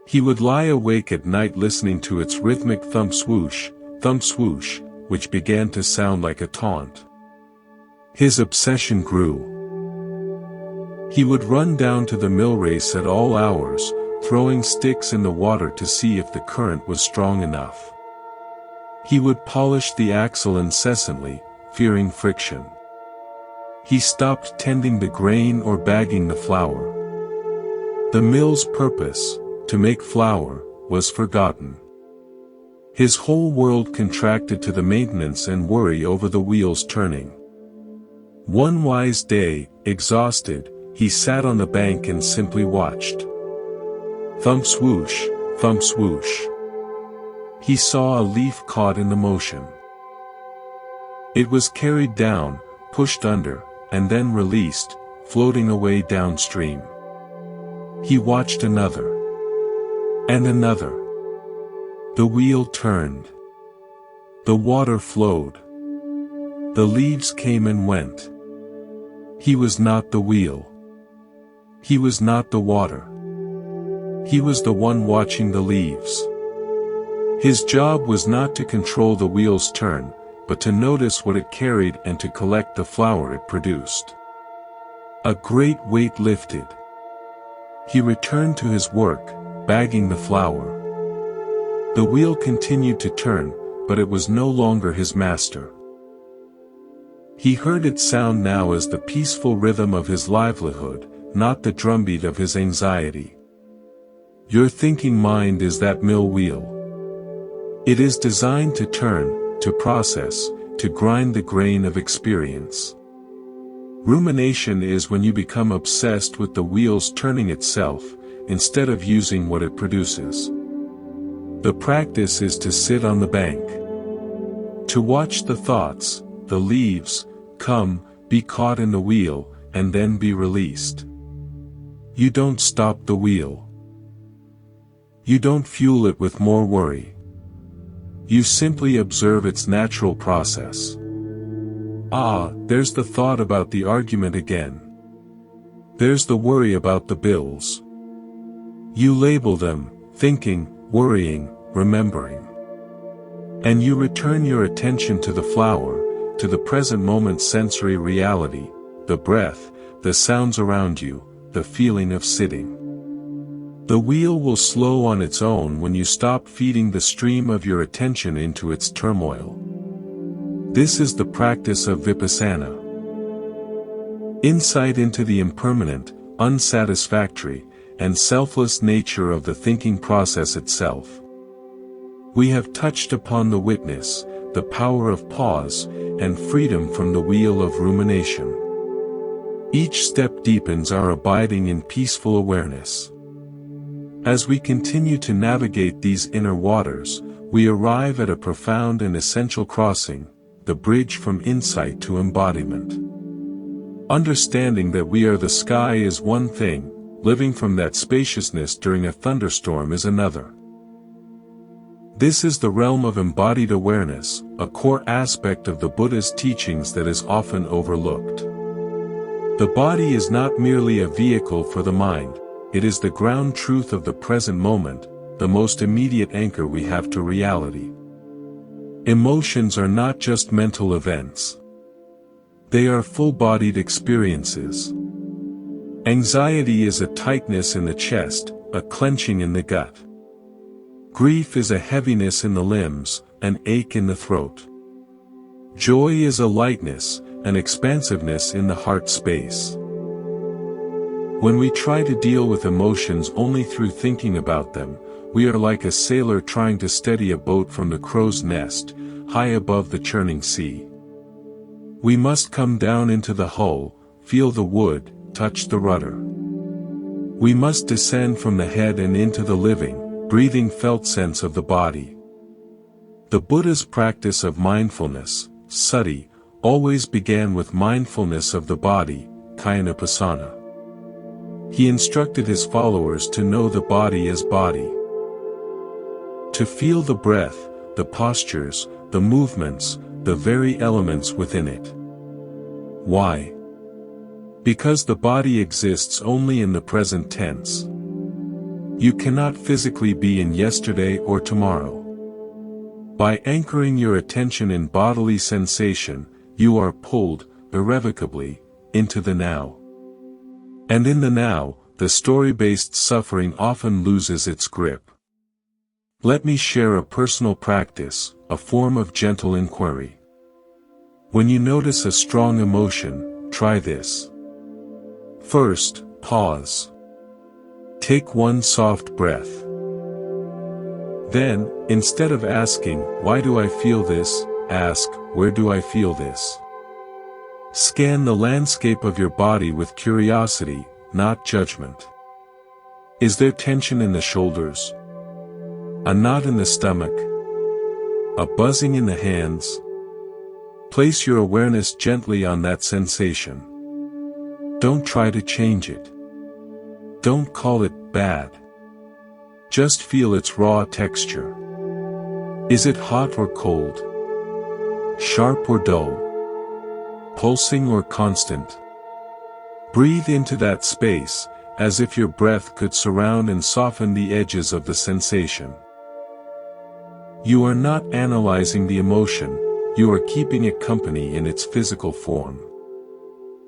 Speaker 1: He would lie awake at night listening to its rhythmic thump swoosh, which began to sound like a taunt. His obsession grew. He would run down to the mill race at all hours, throwing sticks in the water to see if the current was strong enough. He would polish the axle incessantly, fearing friction. He stopped tending the grain or bagging the flour. The mill's purpose, to make flour, was forgotten. His whole world contracted to the maintenance and worry over the wheels turning. One wise day, exhausted, he sat on the bank and simply watched. Thump swoosh, thump swoosh. He saw a leaf caught in the motion. It was carried down, pushed under, and then released, floating away downstream. He watched another. And another. The wheel turned. The water flowed. The leaves came and went. He was not the wheel. He was not the water. He was the one watching the leaves. His job was not to control the wheel's turn, but to notice what it carried and to collect the flour it produced. A great weight lifted. He returned to his work, bagging the flour. The wheel continued to turn, but it was no longer his master. He heard its sound now as the peaceful rhythm of his livelihood, not the drumbeat of his anxiety. Your thinking mind is that mill wheel. It is designed to turn, to process, to grind the grain of experience. Rumination is when you become obsessed with the wheels turning itself, instead of using what it produces. The practice is to sit on the bank. To watch the thoughts, the leaves, come, be caught in the wheel, and then be released. You don't stop the wheel. You don't fuel it with more worry. You simply observe its natural process. Ah, there's the thought about the argument again. There's the worry about the bills. You label them, thinking, worrying, remembering. And you return your attention to the flower, to the present moment's sensory reality, the breath, the sounds around you, the feeling of sitting. The wheel will slow on its own when you stop feeding the stream of your attention into its turmoil. This is the practice of vipassana. Insight into the impermanent, unsatisfactory, and selfless nature of the thinking process itself. We have touched upon the witness, the power of pause, and freedom from the wheel of rumination. Each step deepens our abiding in peaceful awareness. As we continue to navigate these inner waters, we arrive at a profound and essential crossing, the bridge from insight to embodiment. Understanding that we are the sky is one thing, living from that spaciousness during a thunderstorm is another. This is the realm of embodied awareness, a core aspect of the Buddhist teachings that is often overlooked. The body is not merely a vehicle for the mind, it is the ground truth of the present moment, the most immediate anchor we have to reality. Emotions are not just mental events. They are full-bodied experiences. Anxiety is a tightness in the chest, a clenching in the gut. Grief is a heaviness in the limbs, an ache in the throat. Joy is a lightness, an expansiveness in the heart space. When we try to deal with emotions only through thinking about them, we are like a sailor trying to steady a boat from the crow's nest, high above the churning sea. We must come down into the hull, feel the wood, touch the rudder. We must descend from the head and into the living, breathing felt sense of the body. The Buddha's practice of mindfulness, sati, always began with mindfulness of the body, kayanapassana. He instructed his followers to know the body as body. To feel the breath, the postures, the movements, the very elements within it. Why? Because the body exists only in the present tense. You cannot physically be in yesterday or tomorrow. By anchoring your attention in bodily sensation, you are pulled, irrevocably, into the now. And in the now, the story-based suffering often loses its grip. Let me share a personal practice, a form of gentle inquiry. When you notice a strong emotion, try this. First, pause. Take one soft breath. Then, instead of asking, "Why do I feel this?" ask, "Where do I feel this?" Scan the landscape of your body with curiosity, not judgment. Is there tension in the shoulders? A knot in the stomach? A buzzing in the hands? Place your awareness gently on that sensation. Don't try to change it. Don't call it bad. Just feel its raw texture. Is it hot or cold? Sharp or dull? Pulsing or constant? Breathe into that space, as if your breath could surround and soften the edges of the sensation. You are not analyzing the emotion, you are keeping it company in its physical form.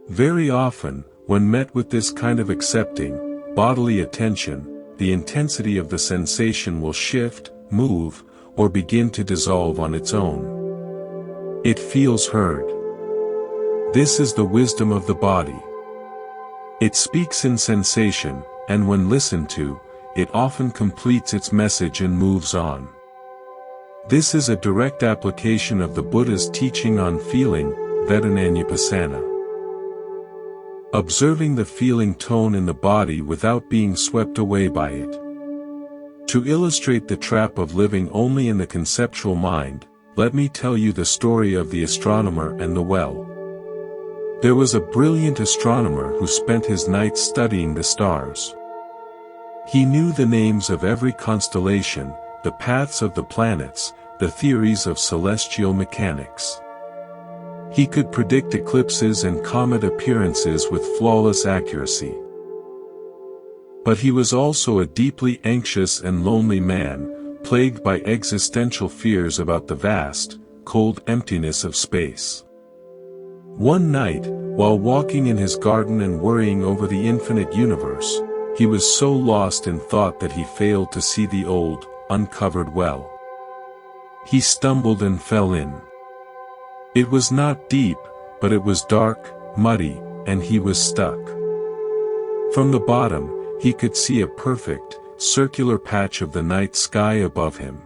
Speaker 1: Very often, when met with this kind of accepting, bodily attention, the intensity of the sensation will shift, move, or begin to dissolve on its own. It feels heard. This is the wisdom of the body. It speaks in sensation, and when listened to, it often completes its message and moves on. This is a direct application of the Buddha's teaching on feeling, Vedananyapasana. Observing the feeling tone in the body without being swept away by it. To illustrate the trap of living only in the conceptual mind, let me tell you the story of the astronomer and the well. There was a brilliant astronomer who spent his nights studying the stars. He knew the names of every constellation, the paths of the planets, the theories of celestial mechanics. He could predict eclipses and comet appearances with flawless accuracy. But he was also a deeply anxious and lonely man, plagued by existential fears about the vast, cold emptiness of space. One night, while walking in his garden and worrying over the infinite universe, he was so lost in thought that he failed to see the old, uncovered well. He stumbled and fell in. It was not deep, but it was dark, muddy, and he was stuck. From the bottom, he could see a perfect, circular patch of the night sky above him.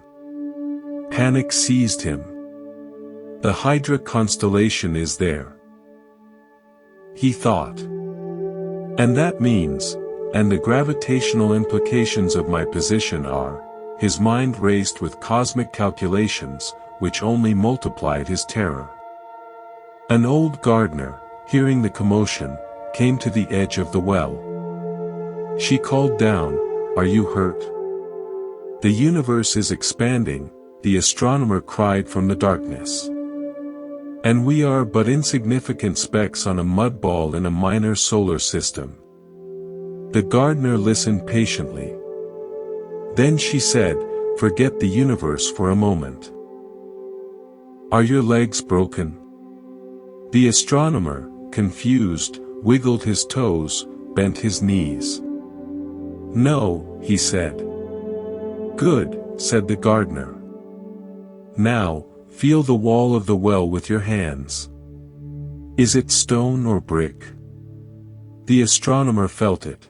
Speaker 1: Panic seized him. The Hydra constellation is there, he thought. And that means, and the gravitational implications of my position are, his mind raced with cosmic calculations, which only multiplied his terror. An old gardener, hearing the commotion, came to the edge of the well. She called down, "Are you hurt? The universe is expanding," the astronomer cried from the darkness. "And we are but insignificant specks on a mud ball in a minor solar system." The gardener listened patiently. Then she said, "Forget the universe for a moment. Are your legs broken?" The astronomer, confused, wiggled his toes, bent his knees. "No," he said. "Good," said the gardener. "Now, feel the wall of the well with your hands. Is it stone or brick?" The astronomer felt it.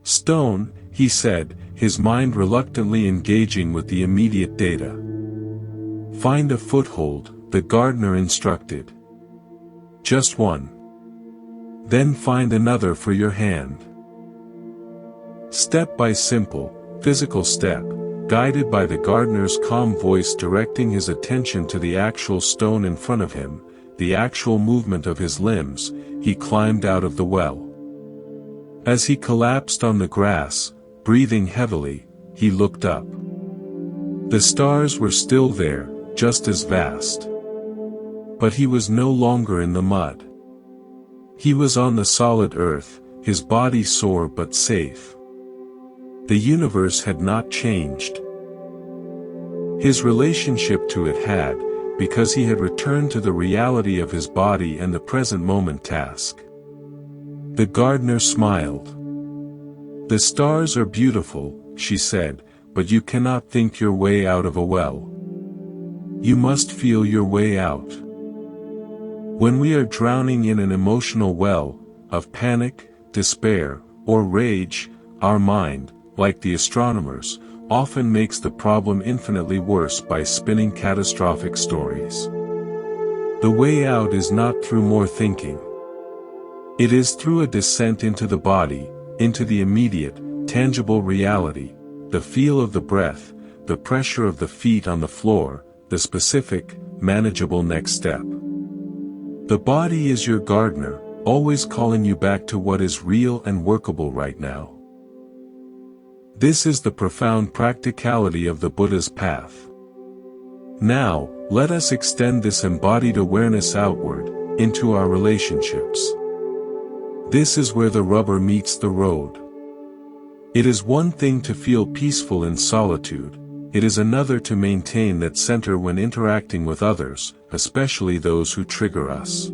Speaker 1: "Stone," he said, his mind reluctantly engaging with the immediate data. "Find a foothold," the gardener instructed. "Just one. Then find another for your hand." Step by simple, physical step, guided by the gardener's calm voice directing his attention to the actual stone in front of him, the actual movement of his limbs, he climbed out of the well. As he collapsed on the grass, breathing heavily, he looked up. The stars were still there, just as vast. But he was no longer in the mud. He was on the solid earth, his body sore but safe. The universe had not changed. His relationship to it had, because he had returned to the reality of his body and the present moment task. The gardener smiled. "The stars are beautiful," she said, "but you cannot think your way out of a well. You must feel your way out. When we are drowning in an emotional well, of panic, despair, or rage, our mind, like the astronomers, often makes the problem infinitely worse by spinning catastrophic stories. The way out is not through more thinking. It is through a descent into the body, into the immediate, tangible reality, the feel of the breath, the pressure of the feet on the floor, the specific, manageable next step. The body is your gardener, always calling you back to what is real and workable right now. This is the profound practicality of the Buddha's path. Now, let us extend this embodied awareness outward, into our relationships. This is where the rubber meets the road. It is one thing to feel peaceful in solitude, it is another to maintain that center when interacting with others, especially those who trigger us.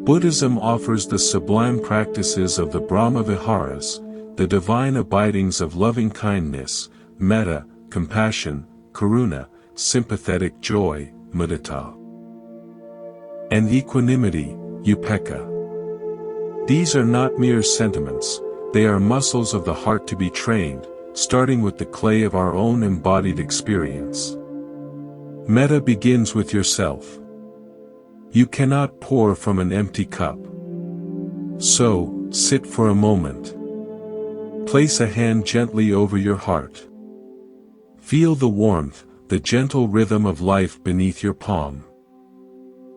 Speaker 1: Buddhism offers the sublime practices of the Brahma Viharas, the divine abidings of loving kindness, metta, compassion, karuna, sympathetic joy, mudita, and equanimity, upekkha. These are not mere sentiments, they are muscles of the heart to be trained, starting with the clay of our own embodied experience. Metta begins with yourself. You cannot pour from an empty cup. So, sit for a moment. Place a hand gently over your heart. Feel the warmth, the gentle rhythm of life beneath your palm.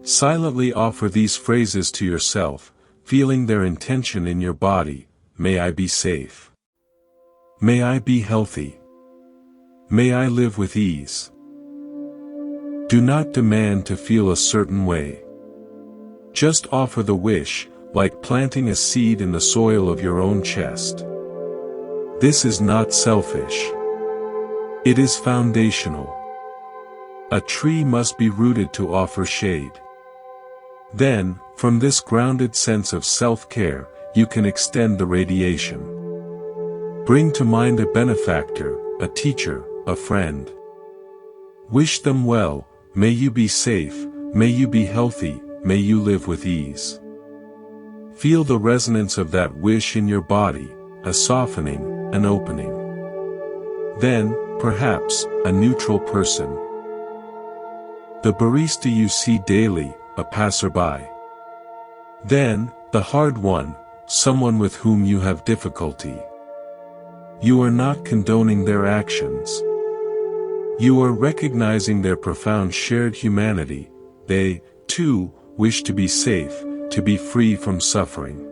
Speaker 1: Silently offer these phrases to yourself, feeling their intention in your body. May I be safe. May I be healthy. May I live with ease. Do not demand to feel a certain way. Just offer the wish, like planting a seed in the soil of your own chest. This is not selfish. It is foundational. A tree must be rooted to offer shade. Then, from this grounded sense of self-care, you can extend the radiation. Bring to mind a benefactor, a teacher, a friend. Wish them well, may you be safe, may you be healthy, may you live with ease. Feel the resonance of that wish in your body, a softening, an opening. Then, perhaps, a neutral person. The barista you see daily, a passerby. Then, the hard one, someone with whom you have difficulty. You are not condoning their actions. You are recognizing their profound shared humanity. They, too, wish to be safe, to be free from suffering.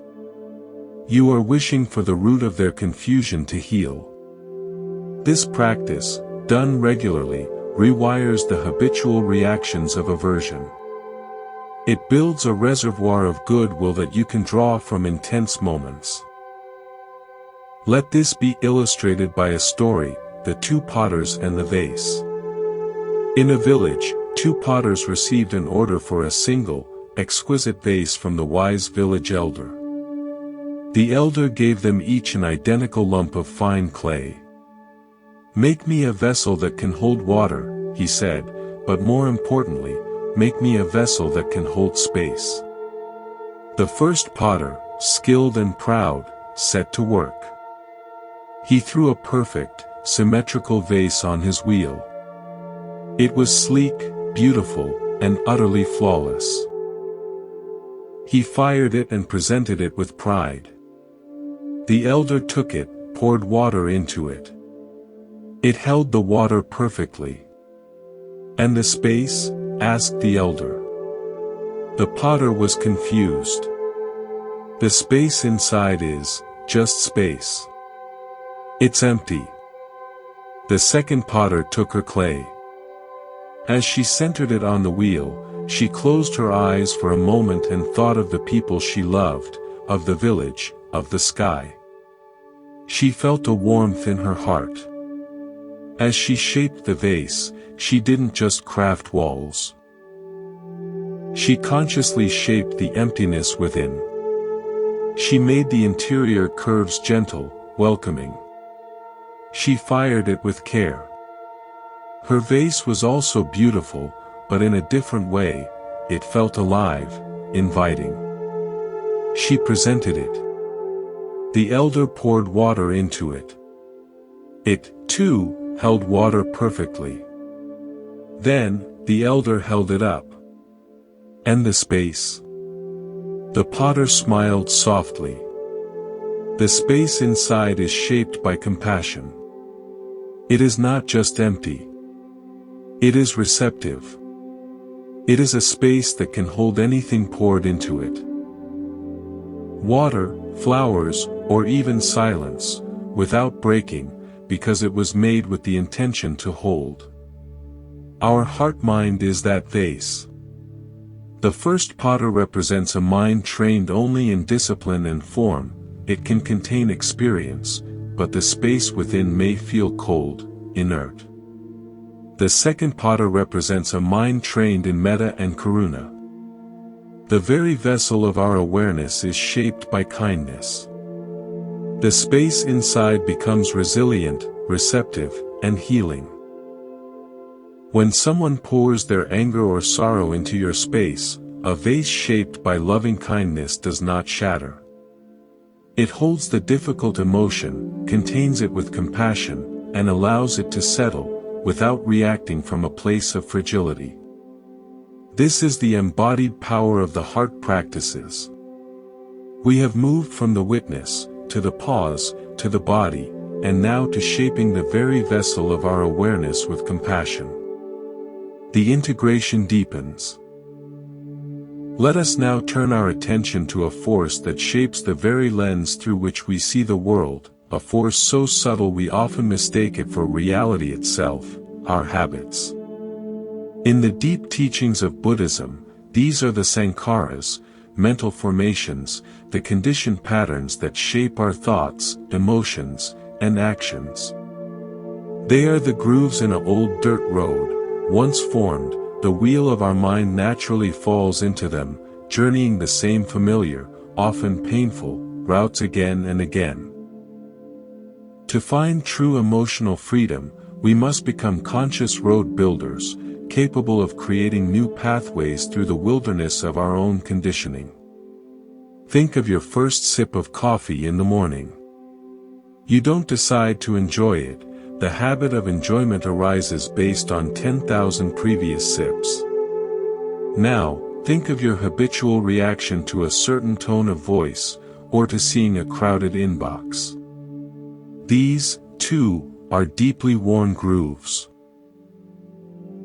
Speaker 1: You are wishing for the root of their confusion to heal. This practice, done regularly, rewires the habitual reactions of aversion. It builds a reservoir of goodwill that you can draw from intense moments. Let this be illustrated by a story, the two potters and the vase. In a village, two potters received an order for a single, exquisite vase from the wise village elder. The elder gave them each an identical lump of fine clay. "Make me a vessel that can hold water," he said, "but more importantly, make me a vessel that can hold space." The first potter, skilled and proud, set to work. He threw a perfect, symmetrical vase on his wheel. It was sleek, beautiful, and utterly flawless. He fired it and presented it with pride. The elder took it, poured water into it. It held the water perfectly. "And the space?" asked the elder. The potter was confused. "The space inside is just space. It's empty." The second potter took her clay. As she centered it on the wheel, she closed her eyes for a moment and thought of the people she loved, of the village, of the sky. She felt a warmth in her heart. As she shaped the vase, she didn't just craft walls. She consciously shaped the emptiness within. She made the interior curves gentle, welcoming. She fired it with care. Her vase was also beautiful, but in a different way. It felt alive, inviting. She presented it. The elder poured water into it. It, too, held water perfectly. Then, the elder held it up. "And the space?" The potter smiled softly. "The space inside is shaped by compassion. It is not just empty. It is receptive. It is a space that can hold anything poured into it. Water, flowers, or even silence, without breaking, because it was made with the intention to hold. Our heart-mind is that vase. The first potter represents a mind trained only in discipline and form. It can contain experience, but the space within may feel cold, inert. The second potter represents a mind trained in metta and karuna. The very vessel of our awareness is shaped by kindness. The space inside becomes resilient, receptive, and healing. When someone pours their anger or sorrow into your space, a vase shaped by loving kindness does not shatter. It holds the difficult emotion, contains it with compassion, and allows it to settle, without reacting from a place of fragility. This is the embodied power of the heart practices. We have moved from the witness, to the pause, to the body, and now to shaping the very vessel of our awareness with compassion. The integration deepens. Let us now turn our attention to a force that shapes the very lens through which we see the world, a force so subtle we often mistake it for reality itself, our habits. In the deep teachings of Buddhism, these are the sankharas, mental formations, the conditioned patterns that shape our thoughts, emotions, and actions. They are the grooves in an old dirt road. Once formed, the wheel of our mind naturally falls into them, journeying the same familiar, often painful, routes again and again. To find true emotional freedom, we must become conscious road builders, capable of creating new pathways through the wilderness of our own conditioning. Think of your first sip of coffee in the morning. You don't decide to enjoy it. The habit of enjoyment arises based on 10,000 previous sips. Now, think of your habitual reaction to a certain tone of voice, or to seeing a crowded inbox. These, too, are deeply worn grooves.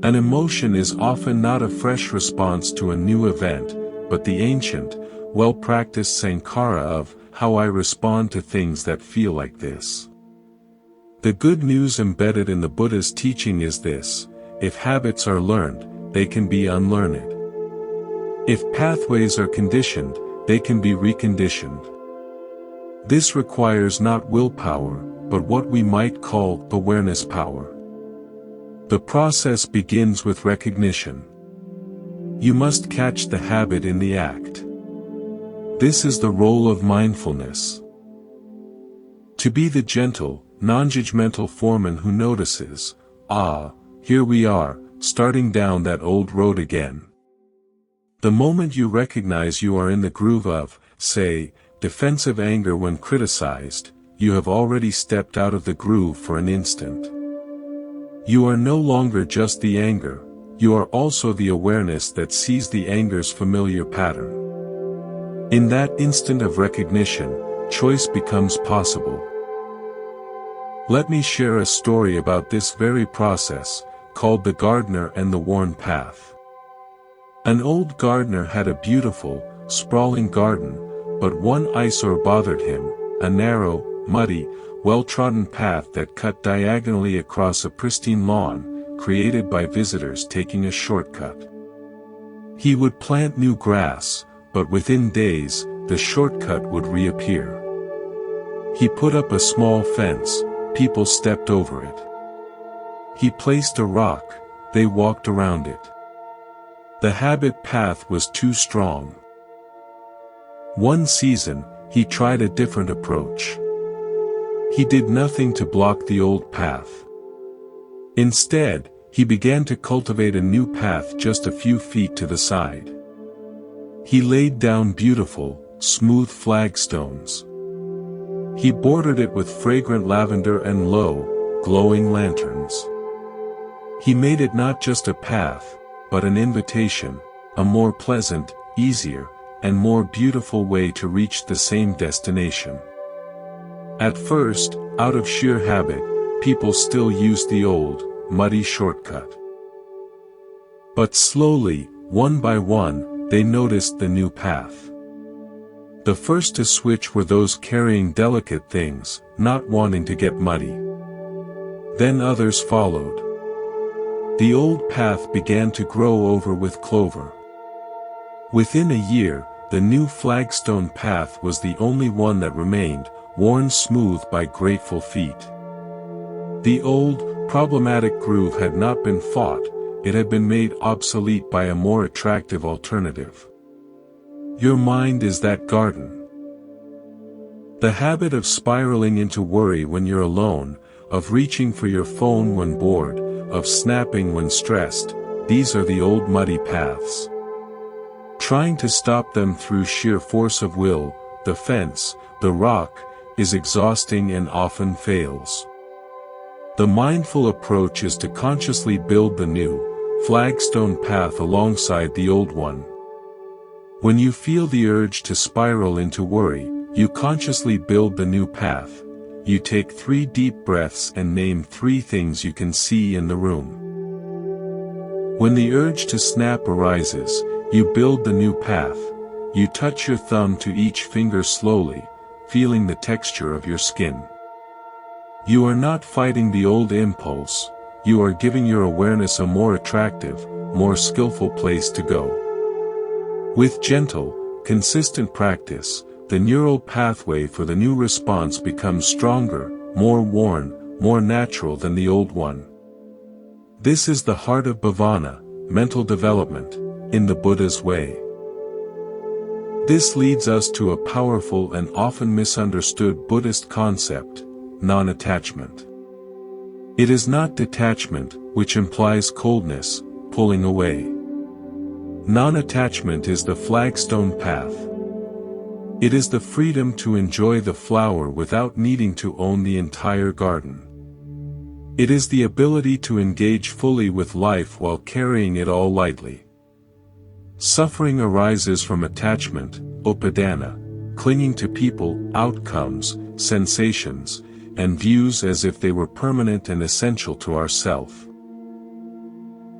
Speaker 1: An emotion is often not a fresh response to a new event, but the ancient, well-practiced sankhara of how I respond to things that feel like this. The good news embedded in the Buddha's teaching is this: if habits are learned, they can be unlearned. If pathways are conditioned, they can be reconditioned. This requires not willpower, but what we might call awareness power. The process begins with recognition. You must catch the habit in the act. This is the role of mindfulness. To be the gentle, non-judgmental foreman who notices, here we are, starting down that old road again. The moment you recognize you are in the groove of, say, defensive anger when criticized, you have already stepped out of the groove for an instant. You are no longer just the anger, you are also the awareness that sees the anger's familiar pattern. In that instant of recognition, choice becomes possible. Let me share a story about this very process, called The Gardener and the Worn Path. An old gardener had a beautiful, sprawling garden, but one eyesore bothered him, a narrow, muddy, well-trodden path that cut diagonally across a pristine lawn, created by visitors taking a shortcut. He would plant new grass, but within days, the shortcut would reappear. He put up a small fence, people stepped over it. He placed a rock, they walked around it. The habit path was too strong. One season, he tried a different approach. He did nothing to block the old path. Instead, he began to cultivate a new path just a few feet to the side. He laid down beautiful, smooth flagstones. He bordered it with fragrant lavender and low, glowing lanterns. He made it not just a path, but an invitation, a more pleasant, easier, and more beautiful way to reach the same destination. At first, out of sheer habit, people still used the old, muddy shortcut. But slowly, one by one, they noticed the new path. The first to switch were those carrying delicate things, not wanting to get muddy. Then others followed. The old path began to grow over with clover. Within a year, the new flagstone path was the only one that remained, worn smooth by grateful feet. The old, problematic groove had not been fought, it had been made obsolete by a more attractive alternative. Your mind is that garden. The habit of spiraling into worry when you're alone, of reaching for your phone when bored, of snapping when stressed, these are the old muddy paths. Trying to stop them through sheer force of will, the fence, the rock, is exhausting and often fails. The mindful approach is to consciously build the new, flagstone path alongside the old one. When you feel the urge to spiral into worry, you consciously build the new path. You take 3 deep breaths and name 3 things you can see in the room. When the urge to snap arises, you build the new path. You touch your thumb to each finger slowly, feeling the texture of your skin. You are not fighting the old impulse, you are giving your awareness a more attractive, more skillful place to go. With gentle, consistent practice, the neural pathway for the new response becomes stronger, more worn, more natural than the old one. This is the heart of bhavana, mental development, in the Buddha's way. This leads us to a powerful and often misunderstood Buddhist concept, non-attachment. It is not detachment, which implies coldness, pulling away. Non-attachment is the flagstone path. It is the freedom to enjoy the flower without needing to own the entire garden. It is the ability to engage fully with life while carrying it all lightly. Suffering arises from attachment, upadana, clinging to people, outcomes, sensations, and views as if they were permanent and essential to ourself.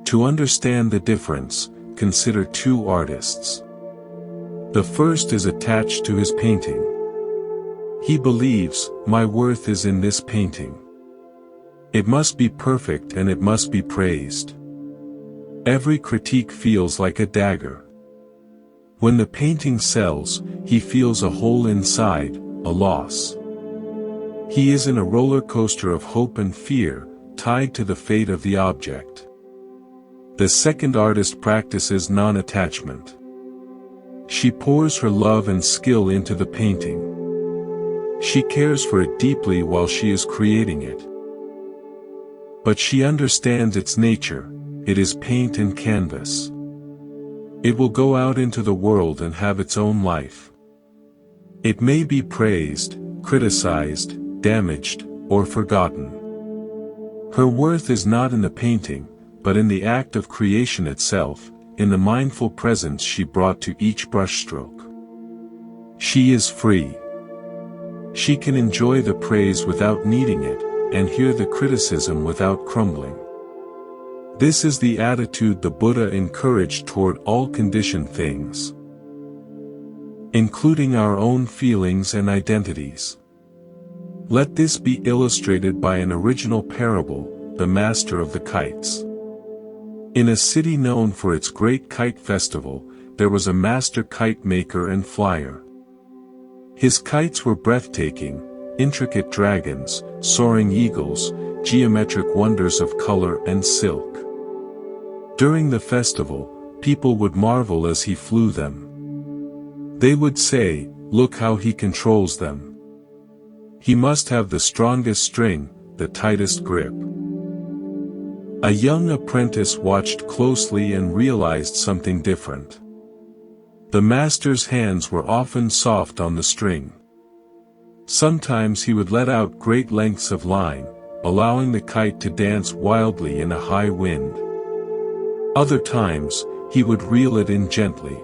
Speaker 1: To understand the difference, consider 2 artists. The first is attached to his painting. He believes, my worth is in this painting. It must be perfect and it must be praised. Every critique feels like a dagger. When the painting sells, he feels a hole inside, a loss. He is in a roller coaster of hope and fear, tied to the fate of the object. The second artist practices non-attachment. She pours her love and skill into the painting. She cares for it deeply while she is creating it. But she understands its nature, it is paint and canvas. It will go out into the world and have its own life. It may be praised, criticized, damaged, or forgotten. Her worth is not in the painting, but in the act of creation itself, in the mindful presence she brought to each brushstroke. She is free. She can enjoy the praise without needing it, and hear the criticism without crumbling. This is the attitude the Buddha encouraged toward all conditioned things, including our own feelings and identities. Let this be illustrated by an original parable, the Master of the Kites. In a city known for its great kite festival, there was a master kite maker and flyer. His kites were breathtaking, intricate dragons, soaring eagles, geometric wonders of color and silk. During the festival, people would marvel as he flew them. They would say, "Look how he controls them. He must have the strongest string, the tightest grip." A young apprentice watched closely and realized something different. The master's hands were often soft on the string. Sometimes he would let out great lengths of line, allowing the kite to dance wildly in a high wind. Other times, he would reel it in gently.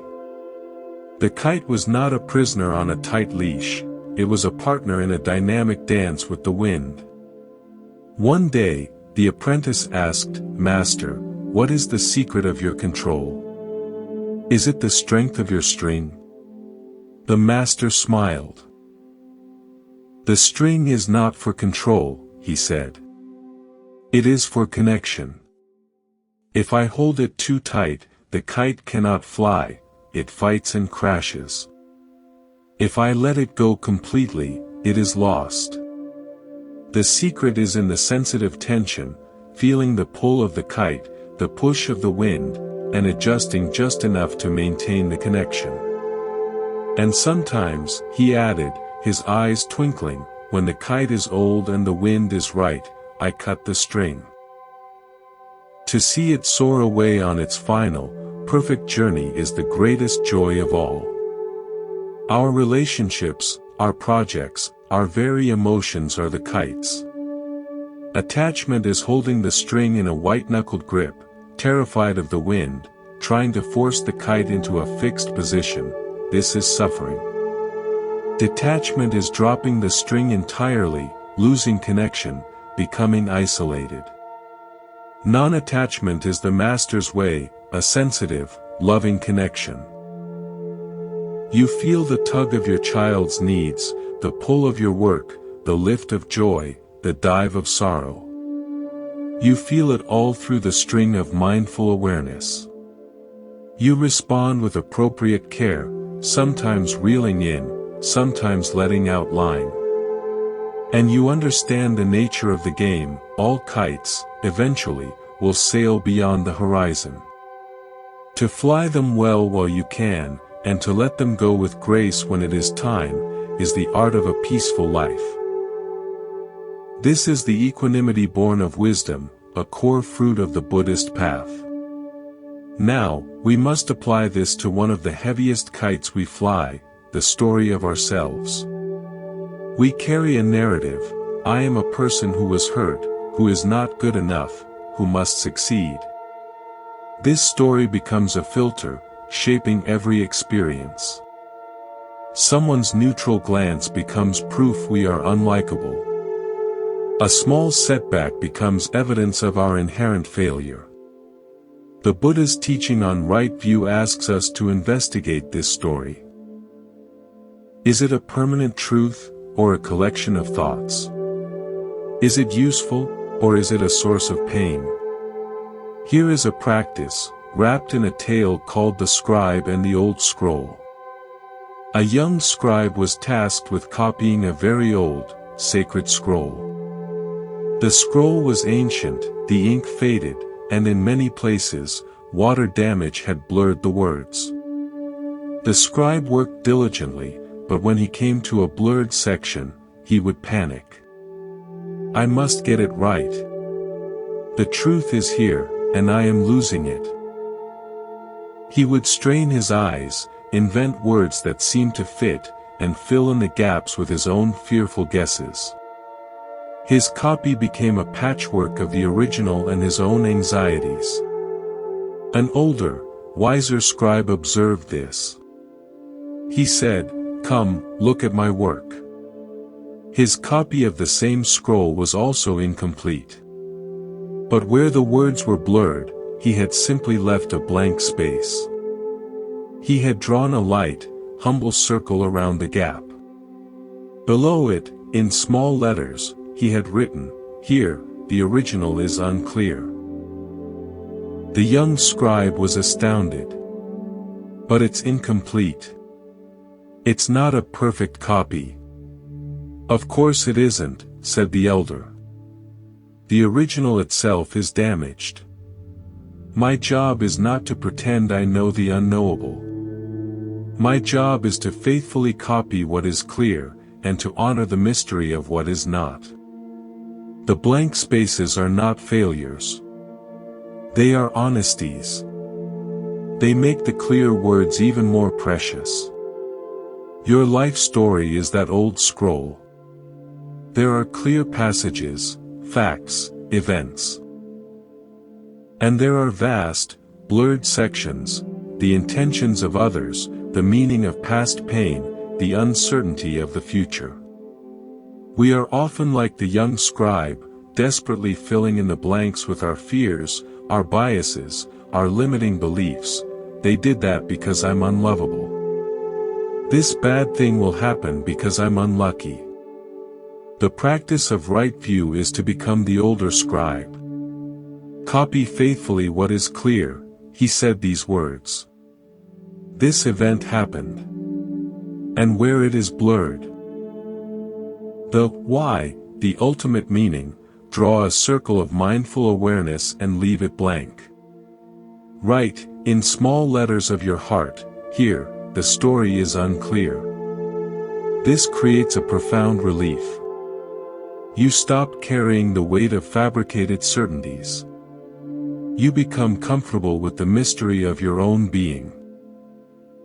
Speaker 1: The kite was not a prisoner on a tight leash, it was a partner in a dynamic dance with the wind. One day, the apprentice asked, "Master, what is the secret of your control? Is it the strength of your string?" The master smiled. "The string is not for control," he said. "It is for connection. If I hold it too tight, the kite cannot fly, it fights and crashes. If I let it go completely, it is lost." The secret is in the sensitive tension, feeling the pull of the kite, the push of the wind, and adjusting just enough to maintain the connection. And sometimes, he added, his eyes twinkling, when the kite is old and the wind is right, I cut the string. To see it soar away on its final, perfect journey is the greatest joy of all. Our relationships, our projects, our very emotions are the kites. Attachment is holding the string in a white-knuckled grip, terrified of the wind, trying to force the kite into a fixed position. This is suffering. Detachment is dropping the string entirely, losing connection, becoming isolated. Non-attachment is the master's way, a sensitive, loving connection. You feel the tug of your child's needs, the pull of your work, the lift of joy, the dive of sorrow. You feel it all through the string of mindful awareness. You respond with appropriate care, sometimes reeling in, sometimes letting out line. And you understand the nature of the game. All kites, eventually, will sail beyond the horizon. To fly them well while you can, and to let them go with grace when it is time, is the art of a peaceful life. This is the equanimity born of wisdom, a core fruit of the Buddhist path. Now, we must apply this to one of the heaviest kites we fly, the story of ourselves. We carry a narrative. I am a person who was hurt, who is not good enough, who must succeed. This story becomes a filter, shaping every experience. Someone's neutral glance becomes proof we are unlikable. A small setback becomes evidence of our inherent failure. The Buddha's teaching on right view asks us to investigate this story. Is it a permanent truth, or a collection of thoughts? Is it useful, or is it a source of pain? Here is a practice, wrapped in a tale called The Scribe and the Old Scroll. A young scribe was tasked with copying a very old, sacred scroll. The scroll was ancient, the ink faded, and in many places, water damage had blurred the words. The scribe worked diligently, but when he came to a blurred section, he would panic. I must get it right. The truth is here, and I am losing it. He would strain his eyes, invent words that seemed to fit, and fill in the gaps with his own fearful guesses. His copy became a patchwork of the original and his own anxieties. An older, wiser scribe observed this. He said, "Come, look at my work." His copy of the same scroll was also incomplete. But where the words were blurred, he had simply left a blank space. He had drawn a light, humble circle around the gap. Below it, in small letters, he had written, "Here, the original is unclear." The young scribe was astounded. "But it's incomplete. It's not a perfect copy." "Of course it isn't," said the elder. "The original itself is damaged. My job is not to pretend I know the unknowable. My job is to faithfully copy what is clear, and to honor the mystery of what is not. The blank spaces are not failures. They are honesties. They make the clear words even more precious. Your life story is that old scroll. There are clear passages, facts, events. And there are vast, blurred sections, the intentions of others, the meaning of past pain, the uncertainty of the future. We are often like the young scribe, desperately filling in the blanks with our fears, our biases, our limiting beliefs. They did that because I'm unlovable. This bad thing will happen because I'm unlucky. The practice of right view is to become the older scribe. Copy faithfully what is clear. He said these words. This event happened. And where it is blurred, the why, the ultimate meaning, draw a circle of mindful awareness and leave it blank. Write, in small letters of your heart, here, the story is unclear. This creates a profound relief. You stop carrying the weight of fabricated certainties. You become comfortable with the mystery of your own being.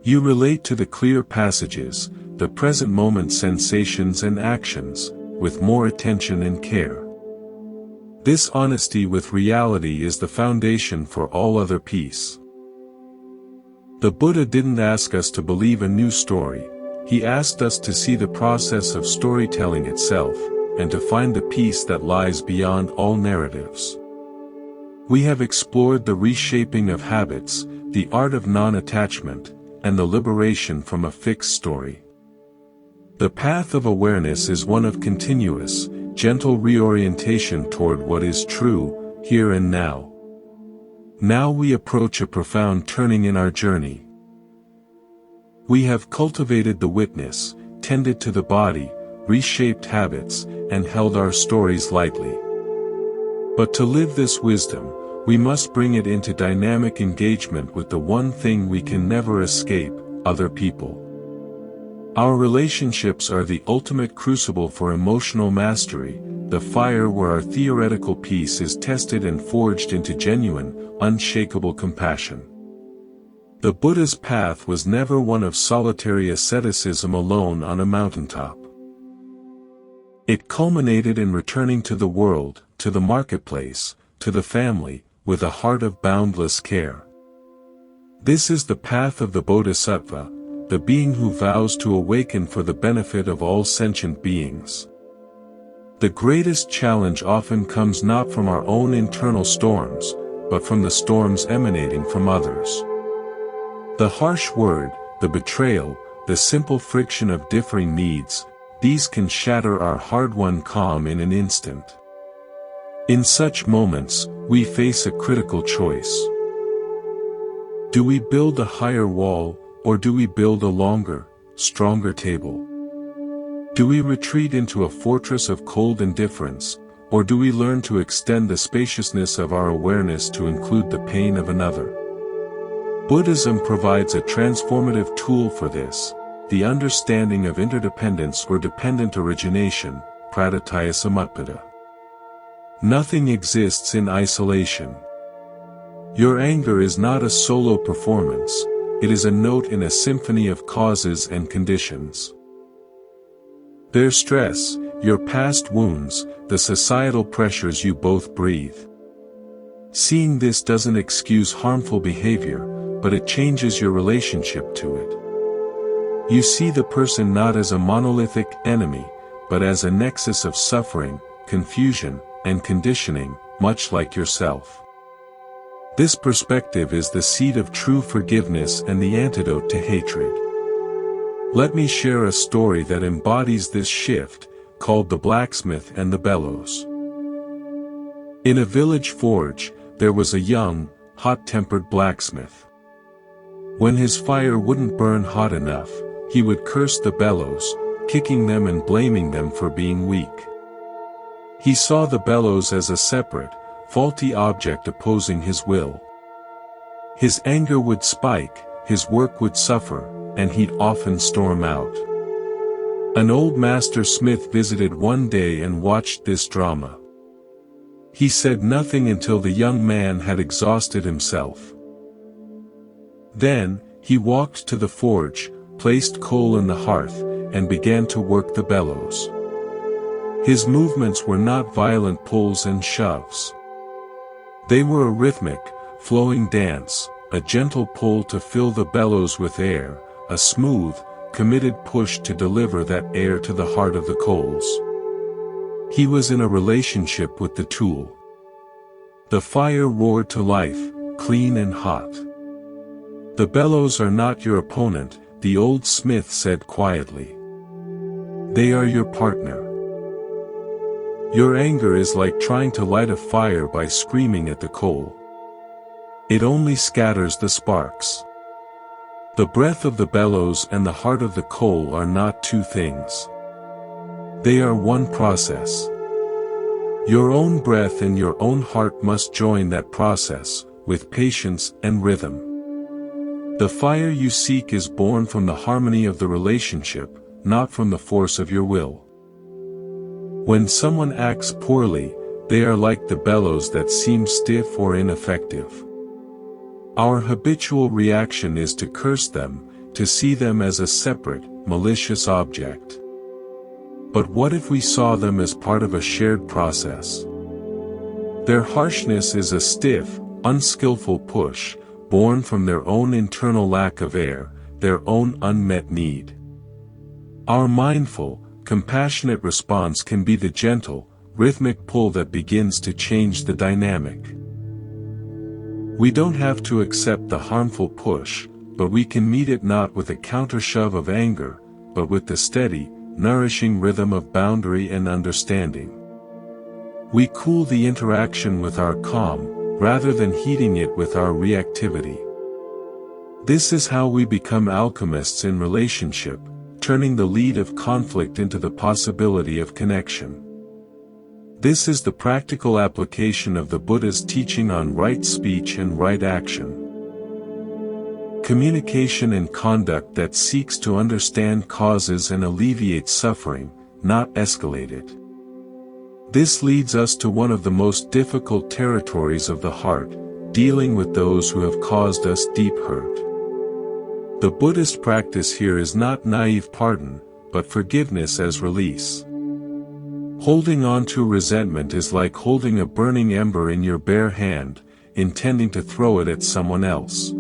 Speaker 1: You relate to the clear passages, the present moment sensations and actions, with more attention and care. This honesty with reality is the foundation for all other peace. The Buddha didn't ask us to believe a new story, he asked us to see the process of storytelling itself, and to find the peace that lies beyond all narratives. We have explored the reshaping of habits, the art of non-attachment, and the liberation from a fixed story. The path of awareness is one of continuous, gentle reorientation toward what is true, here and now. Now we approach a profound turning in our journey. We have cultivated the witness, tended to the body, reshaped habits, and held our stories lightly. But to live this wisdom, we must bring it into dynamic engagement with the one thing we can never escape, other people. Our relationships are the ultimate crucible for emotional mastery, the fire where our theoretical peace is tested and forged into genuine, unshakable compassion. The Buddha's path was never one of solitary asceticism alone on a mountaintop. It culminated in returning to the world, to the marketplace, to the family, with a heart of boundless care. This is the path of the Bodhisattva, the being who vows to awaken for the benefit of all sentient beings. The greatest challenge often comes not from our own internal storms, but from the storms emanating from others. The harsh word, the betrayal, the simple friction of differing needs, these can shatter our hard-won calm in an instant. In such moments, we face a critical choice. Do we build a higher wall, or do we build a longer, stronger table? Do we retreat into a fortress of cold indifference, or do we learn to extend the spaciousness of our awareness to include the pain of another? Buddhism provides a transformative tool for this, the understanding of interdependence or dependent origination, praditya samutpada. Nothing exists in isolation. Your anger is not a solo performance, it is a note in a symphony of causes and conditions. Their stress, your past wounds, the societal pressures you both breathe. Seeing this doesn't excuse harmful behavior, but it changes your relationship to it. You see the person not as a monolithic enemy, but as a nexus of suffering, confusion, and conditioning, much like yourself. This perspective is the seed of true forgiveness and the antidote to hatred. Let me share a story that embodies this shift, called The Blacksmith and the Bellows. In a village forge, there was a young, hot-tempered blacksmith. When his fire wouldn't burn hot enough, he would curse the bellows, kicking them and blaming them for being weak. He saw the bellows as a separate, faulty object opposing his will. His anger would spike, his work would suffer, and he'd often storm out. An old master smith visited one day and watched this drama. He said nothing until the young man had exhausted himself. Then, he walked to the forge, placed coal in the hearth, and began to work the bellows. His movements were not violent pulls and shoves. They were a rhythmic, flowing dance, a gentle pull to fill the bellows with air, a smooth, committed push to deliver that air to the heart of the coals. He was in a relationship with the tool. The fire roared to life, clean and hot. The bellows are not your opponent, the old smith said quietly. They are your partner. Your anger is like trying to light a fire by screaming at the coal. It only scatters the sparks. The breath of the bellows and the heart of the coal are not two things. They are one process. Your own breath and your own heart must join that process, with patience and rhythm. The fire you seek is born from the harmony of the relationship, not from the force of your will. When someone acts poorly, They are like the bellows that seem stiff or ineffective. Our habitual reaction is to curse them, to see them as a separate, malicious object. But what if we saw them as part of a shared process? Their harshness is a stiff, unskillful push, born from their own internal lack of air, their own unmet need. Our mindful, compassionate response can be the gentle, rhythmic pull that begins to change the dynamic. We don't have to accept the harmful push, but we can meet it not with a counter-shove of anger, but with the steady, nourishing rhythm of boundary and understanding. We cool the interaction with our calm, rather than heating it with our reactivity. This is how we become alchemists in relationship, turning the lead of conflict into the possibility of connection. This is the practical application of the Buddhist teaching on right speech and right action. Communication and conduct that seeks to understand causes and alleviate suffering, not escalate it. This leads us to one of the most difficult territories of the heart, dealing with those who have caused us deep hurt. The Buddhist practice here is not naive pardon, but forgiveness as release. Holding on to resentment is like holding a burning ember in your bare hand, intending to throw it at someone else.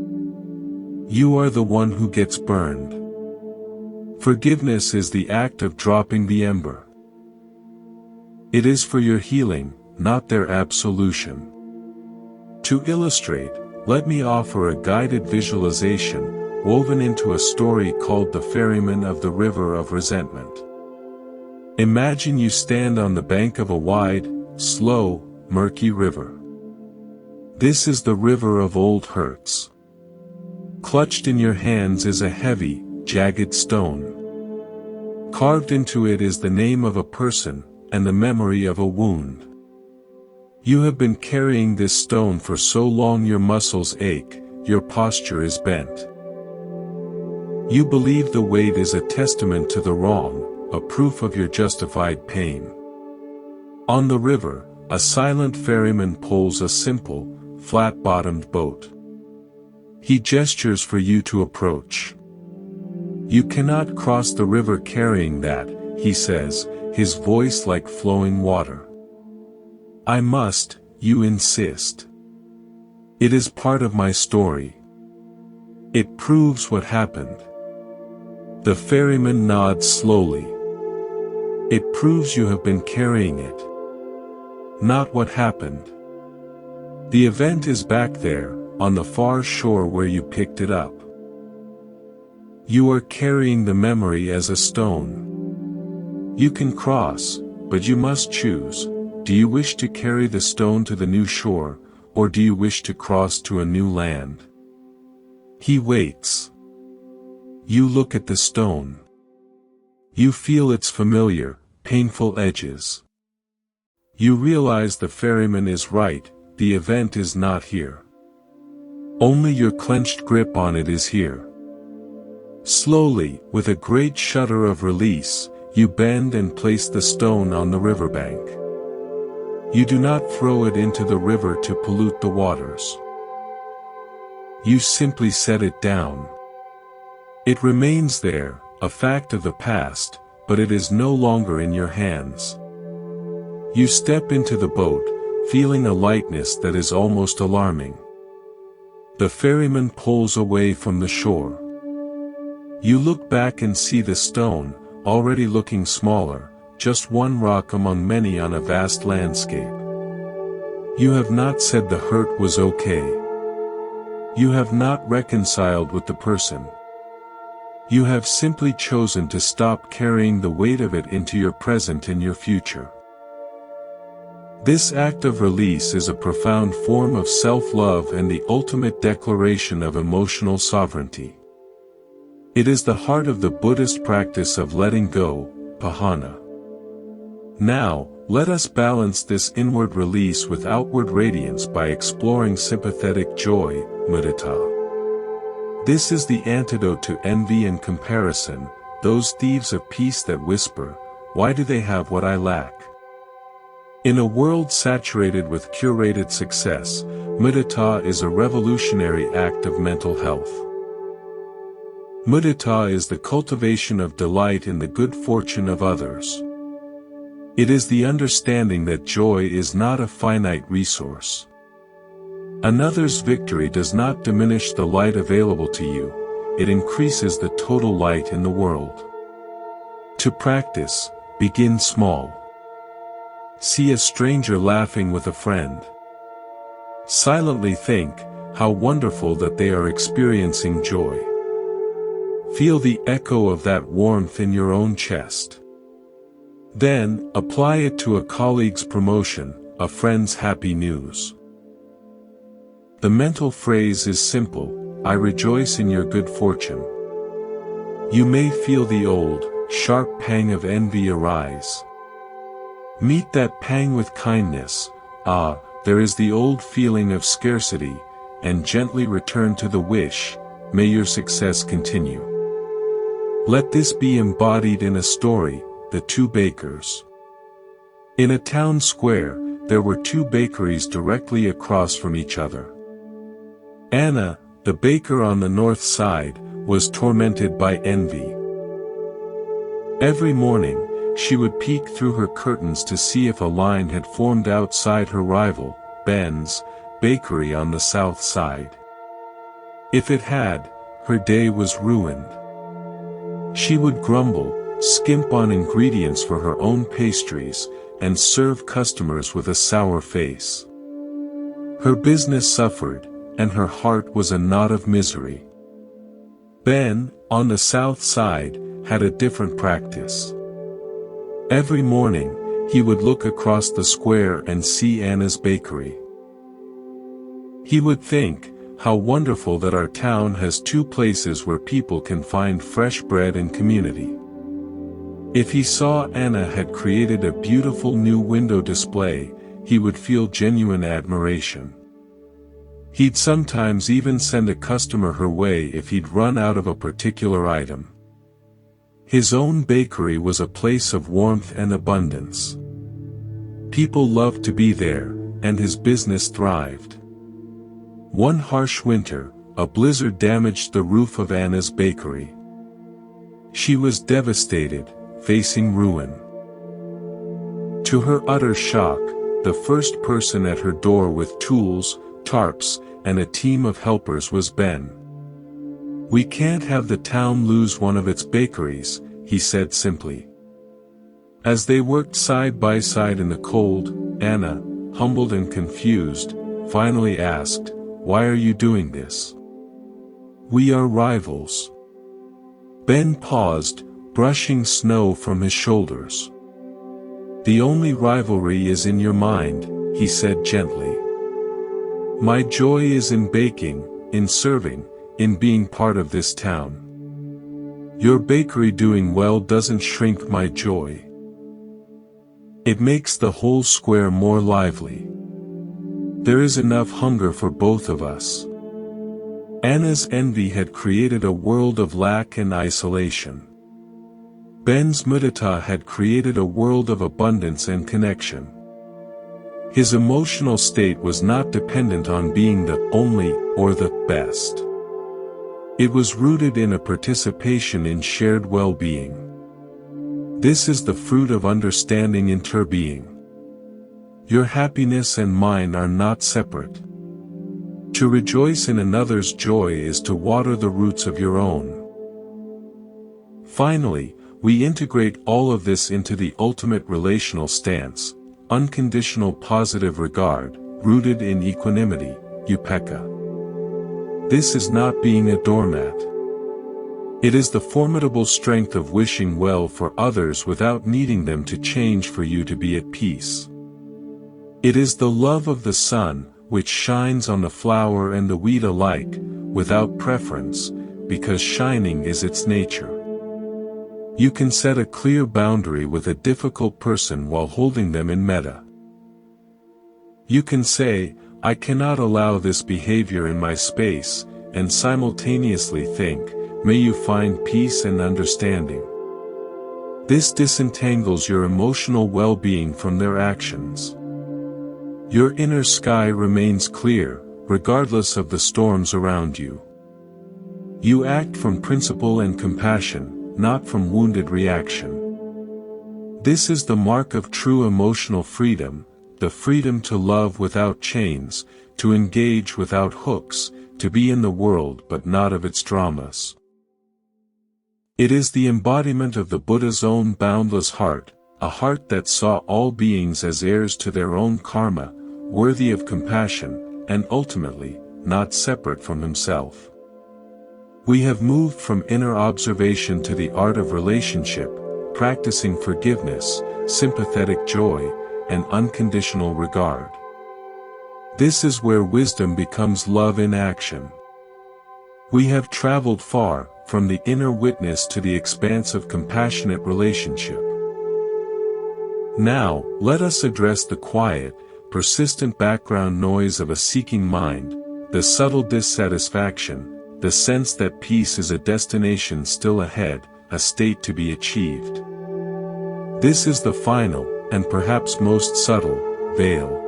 Speaker 1: You are the one who gets burned. Forgiveness is the act of dropping the ember. It is for your healing, not their absolution. To illustrate, let me offer a guided visualization, woven into a story called The Ferryman of the River of Resentment. Imagine you stand on the bank of a wide, slow, murky river. This is the river of old hurts. Clutched in your hands is a heavy, jagged stone. Carved into it is the name of a person, and the memory of a wound. You have been carrying this stone for so long your muscles ache, your posture is bent. You believe the weight is a testament to the wrong, a proof of your justified pain. On the river, a silent ferryman pulls a simple, flat-bottomed boat. He gestures for you to approach. You cannot cross the river carrying that, he says, his voice like flowing water. I must, you insist. It is part of my story. It proves what happened. The ferryman nods slowly. It proves you have been carrying it. Not what happened. The event is back there, on the far shore where you picked it up. You are carrying the memory as a stone. You can cross, but you must choose. Do you wish to carry the stone to the new shore, or do you wish to cross to a new land? He waits. You look at the stone. You feel its familiar, painful edges. You realize the ferryman is right, the event is not here. Only your clenched grip on it is here. Slowly, with a great shudder of release, you bend and place the stone on the riverbank. You do not throw it into the river to pollute the waters. You simply set it down. It remains there, a fact of the past, but it is no longer in your hands. You step into the boat, feeling a lightness that is almost alarming. The ferryman pulls away from the shore. You look back and see the stone, already looking smaller, just one rock among many on a vast landscape. You have not said the hurt was okay. You have not reconciled with the person. You have simply chosen to stop carrying the weight of it into your present and your future. This act of release is a profound form of self-love and the ultimate declaration of emotional sovereignty. It is the heart of the Buddhist practice of letting go, pahana. Now, let us balance this inward release with outward radiance by exploring sympathetic joy, mudita. This is the antidote to envy and comparison, those thieves of peace that whisper, "Why do they have what I lack?" In a world saturated with curated success, mudita is a revolutionary act of mental health. Mudita is the cultivation of delight in the good fortune of others. It is the understanding that joy is not a finite resource. Another's victory does not diminish the light available to you, it increases the total light in the world. To practice, begin small. See a stranger laughing with a friend. Silently think, how wonderful that they are experiencing joy. Feel the echo of that warmth in your own chest. Then, apply it to a colleague's promotion, a friend's happy news. The mental phrase is simple: I rejoice in your good fortune. You may feel the old, sharp pang of envy arise. Meet that pang with kindness. There is the old feeling of scarcity, and gently return to the wish, may your success continue. Let this be embodied in a story, The Two Bakers. In a town square, there were two bakeries directly across from each other. Anna, the baker on the north side, was tormented by envy. Every morning, she would peek through her curtains to see if a line had formed outside her rival, Ben's, bakery on the south side. If it had, her day was ruined. She would grumble, skimp on ingredients for her own pastries, and serve customers with a sour face. Her business suffered, and her heart was a knot of misery. Ben, on the south side, had a different practice. Every morning, he would look across the square and see Anna's bakery. He would think, how wonderful that our town has two places where people can find fresh bread and community. If he saw Anna had created a beautiful new window display, he would feel genuine admiration. He'd sometimes even send a customer her way if he'd run out of a particular item. His own bakery was a place of warmth and abundance. People loved to be there, and his business thrived. One harsh winter, a blizzard damaged the roof of Anna's bakery. She was devastated, facing ruin. To her utter shock, the first person at her door with tools, tarps, and a team of helpers was Ben. "We can't have the town lose one of its bakeries," he said simply. As they worked side by side in the cold, Anna, humbled and confused, finally asked, "Why are you doing this? We are rivals." Ben paused, brushing snow from his shoulders. "The only rivalry is in your mind," he said gently. "My joy is in baking, in serving, in being part of this town. Your bakery doing well doesn't shrink my joy. It makes the whole square more lively. There is enough hunger for both of us." Anna's envy had created a world of lack and isolation. Ben's mudita had created a world of abundance and connection. His emotional state was not dependent on being the only or the best. It was rooted in a participation in shared well-being. This is the fruit of understanding interbeing. Your happiness and mine are not separate. To rejoice in another's joy is to water the roots of your own. Finally, we integrate all of this into the ultimate relational stance, unconditional positive regard, rooted in equanimity, upekkha. This is not being a doormat. It is the formidable strength of wishing well for others without needing them to change for you to be at peace. It is the love of the sun, which shines on the flower and the weed alike, without preference, because shining is its nature. You can set a clear boundary with a difficult person while holding them in metta. You can say, "I cannot allow this behavior in my space," and simultaneously think, "May you find peace and understanding." This disentangles your emotional well-being from their actions. Your inner sky remains clear, regardless of the storms around you. You act from principle and compassion, not from wounded reaction. This is the mark of true emotional freedom, the freedom to love without chains, to engage without hooks, to be in the world but not of its dramas. It is the embodiment of the Buddha's own boundless heart, a heart that saw all beings as heirs to their own karma, worthy of compassion, and ultimately, not separate from himself. We have moved from inner observation to the art of relationship, practicing forgiveness, sympathetic joy, and unconditional regard. This is where wisdom becomes love in action. We have traveled far, from the inner witness to the expanse of compassionate relationship. Now, let us address the quiet, persistent background noise of a seeking mind, the subtle dissatisfaction, the sense that peace is a destination still ahead, a state to be achieved. This is the final, and perhaps most subtle, veil.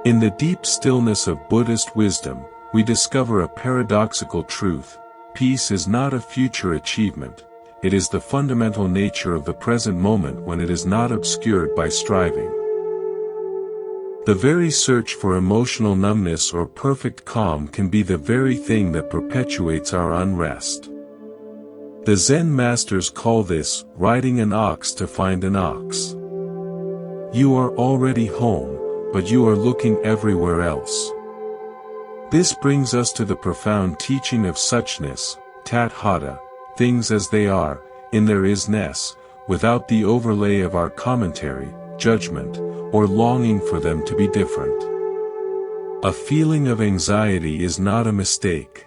Speaker 1: In the deep stillness of Buddhist wisdom, we discover a paradoxical truth: peace is not a future achievement, it is the fundamental nature of the present moment when it is not obscured by striving. The very search for emotional numbness or perfect calm can be the very thing that perpetuates our unrest. The Zen masters call this, riding an ox to find an ox. You are already home, but you are looking everywhere else. This brings us to the profound teaching of suchness, tathata, things as they are, in their isness, without the overlay of our commentary, judgment, or longing for them to be different. A feeling of anxiety is not a mistake.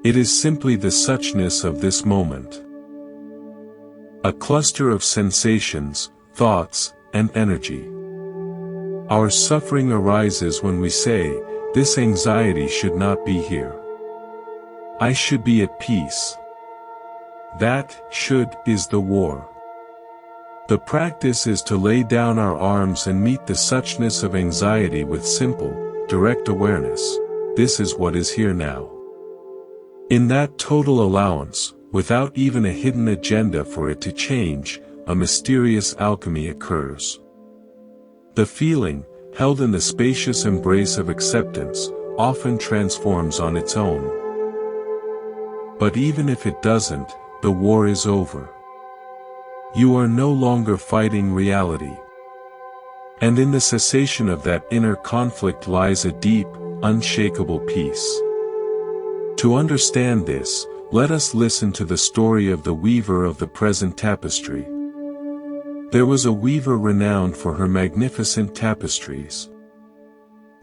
Speaker 1: It is simply the suchness of this moment. A cluster of sensations, thoughts, and energy. Our suffering arises when we say, "This anxiety should not be here. I should be at peace." That "should" is the war. The practice is to lay down our arms and meet the suchness of anxiety with simple, direct awareness. This is what is here now. In that total allowance, without even a hidden agenda for it to change, a mysterious alchemy occurs. The feeling, held in the spacious embrace of acceptance, often transforms on its own. But even if it doesn't, the war is over. You are no longer fighting reality. And in the cessation of that inner conflict lies a deep, unshakable peace. To understand this, let us listen to the story of the weaver of the present tapestry. There was a weaver renowned for her magnificent tapestries.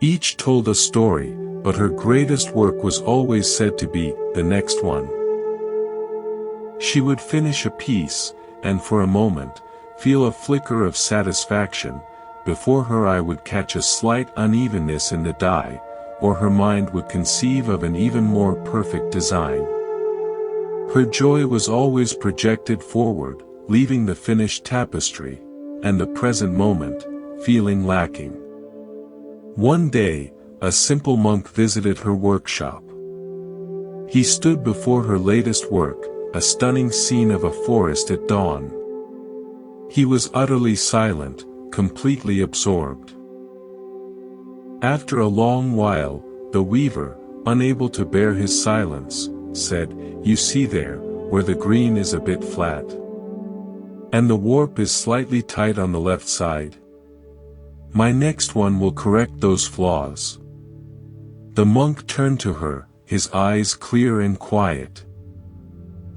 Speaker 1: Each told a story, but her greatest work was always said to be the next one. She would finish a piece, and for a moment, feel a flicker of satisfaction, before her eye would catch a slight unevenness in the dye, or her mind would conceive of an even more perfect design. Her joy was always projected forward, leaving the finished tapestry, and the present moment, feeling lacking. One day, a simple monk visited her workshop. He stood before her latest work, a stunning scene of a forest at dawn. He was utterly silent, completely absorbed. After a long while, the weaver, unable to bear his silence, said, "You see there, where the green is a bit flat. And the warp is slightly tight on the left side. My next one will correct those flaws." The monk turned to her, his eyes clear and quiet.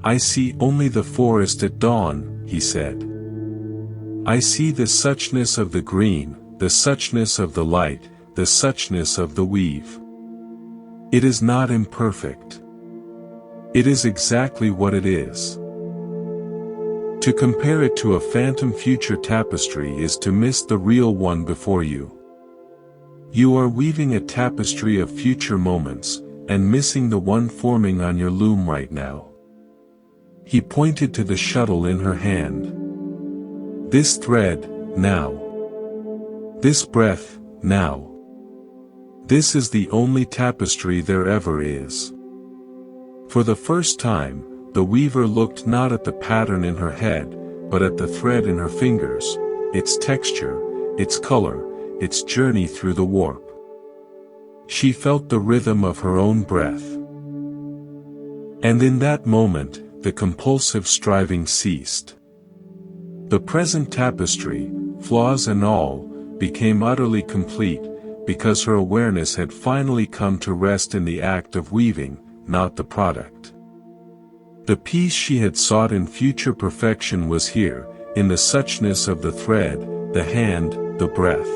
Speaker 1: "I see only the forest at dawn," he said. "I see the suchness of the green, the suchness of the light, the suchness of the weave. It is not imperfect. It is exactly what it is." To compare it to a phantom future tapestry is to miss the real one before you. You are weaving a tapestry of future moments, and missing the one forming on your loom right now. He pointed to the shuttle in her hand. This thread, now. This breath, now. This is the only tapestry there ever is. For the first time, the weaver looked not at the pattern in her head, but at the thread in her fingers, its texture, its color, its journey through the warp. She felt the rhythm of her own breath. And in that moment, the compulsive striving ceased. The present tapestry, flaws and all, became utterly complete, because her awareness had finally come to rest in the act of weaving, not the product. The peace she had sought in future perfection was here, in the suchness of the thread, the hand, the breath.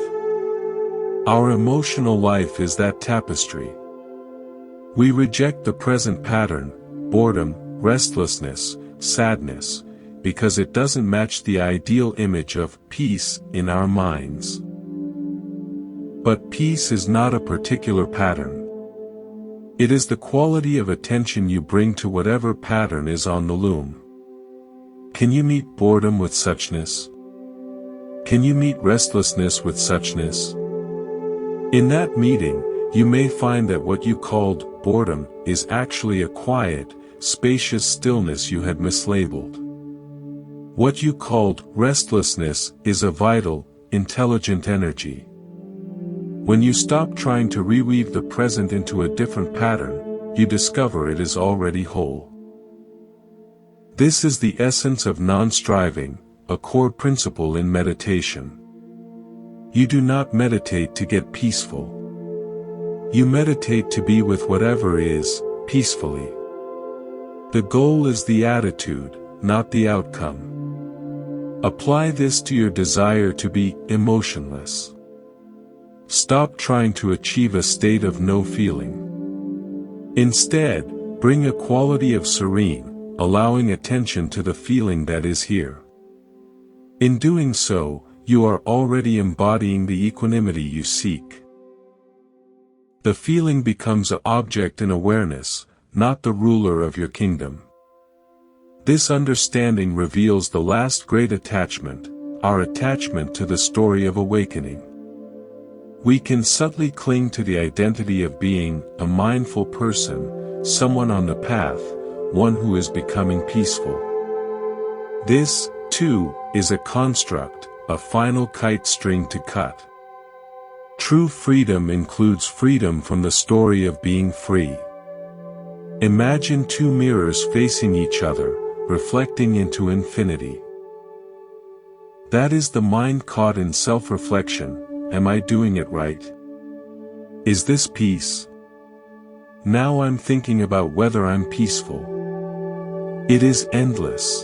Speaker 1: Our emotional life is that tapestry. We reject the present pattern, boredom, restlessness, sadness, because it doesn't match the ideal image of peace in our minds. But peace is not a particular pattern. It is the quality of attention you bring to whatever pattern is on the loom. Can you meet boredom with suchness? Can you meet restlessness with suchness? In that meeting, you may find that what you called boredom is actually a quiet, spacious stillness you had mislabeled. What you called restlessness is a vital, intelligent energy. When you stop trying to reweave the present into a different pattern, you discover it is already whole. This is the essence of non-striving, a core principle in meditation. You do not meditate to get peaceful. You meditate to be with whatever is, peacefully. The goal is the attitude, not the outcome. Apply this to your desire to be emotionless. Stop trying to achieve a state of no feeling. Instead, bring a quality of serene, allowing attention to the feeling that is here. In doing so, you are already embodying the equanimity you seek. The feeling becomes an object in awareness, not the ruler of your kingdom. This understanding reveals the last great attachment, our attachment to the story of awakening. We can subtly cling to the identity of being a mindful person, someone on the path, one who is becoming peaceful. This, too, is a construct, a final kite string to cut. True freedom includes freedom from the story of being free. Imagine two mirrors facing each other, reflecting into infinity. That is the mind caught in self-reflection. Am I doing it right? Is this peace? Now I'm thinking about whether I'm peaceful. It is endless.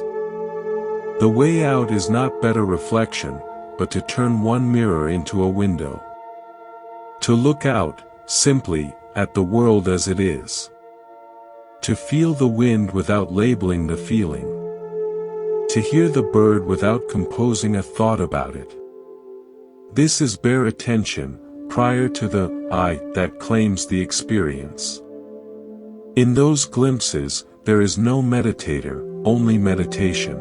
Speaker 1: The way out is not better reflection, but to turn one mirror into a window. To look out, simply, at the world as it is. To feel the wind without labeling the feeling. To hear the bird without composing a thought about it. This is bare attention, prior to the I that claims the experience. In those glimpses, there is no meditator, only meditation.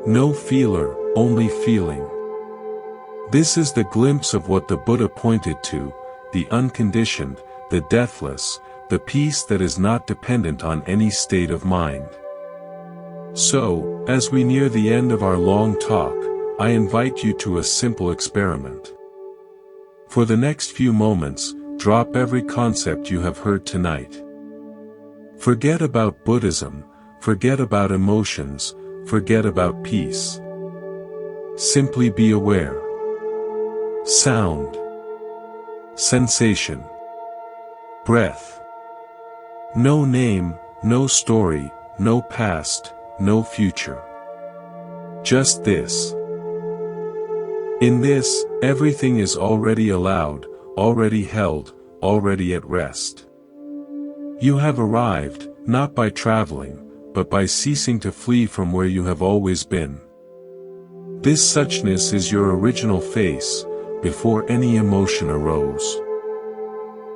Speaker 1: No feeler, only feeling. This is the glimpse of what the Buddha pointed to, the unconditioned, the deathless, the peace that is not dependent on any state of mind. So, as we near the end of our long talk, I invite you to a simple experiment. For the next few moments, drop every concept you have heard tonight. Forget about Buddhism, forget about emotions, forget about peace. Simply be aware. Sound. Sensation. Breath. No name, no story, no past, no future. Just this. In this, everything is already allowed, already held, already at rest. You have arrived, not by traveling, but by ceasing to flee from where you have always been. This suchness is your original face, before any emotion arose.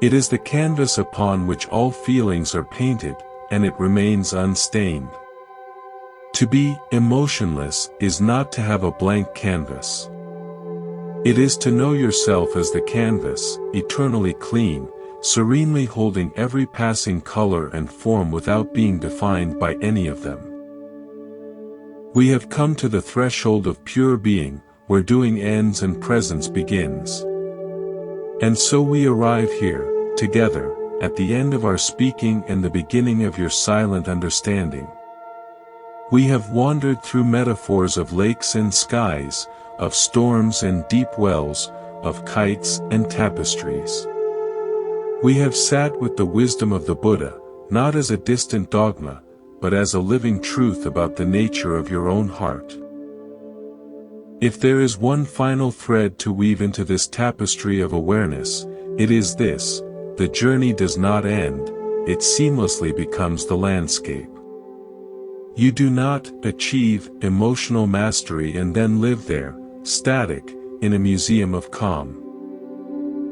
Speaker 1: It is the canvas upon which all feelings are painted, and it remains unstained. To be emotionless is not to have a blank canvas. It is to know yourself as the canvas, eternally clean, serenely holding every passing color and form without being defined by any of them. We have come to the threshold of pure being, where doing ends and presence begins. And so we arrive here, together, at the end of our speaking and the beginning of your silent understanding. We have wandered through metaphors of lakes and skies, of storms and deep wells, of kites and tapestries. We have sat with the wisdom of the Buddha, not as a distant dogma, but as a living truth about the nature of your own heart. If there is one final thread to weave into this tapestry of awareness, it is this: the journey does not end, it seamlessly becomes the landscape. You do not achieve emotional mastery and then live there, static, in a museum of calm.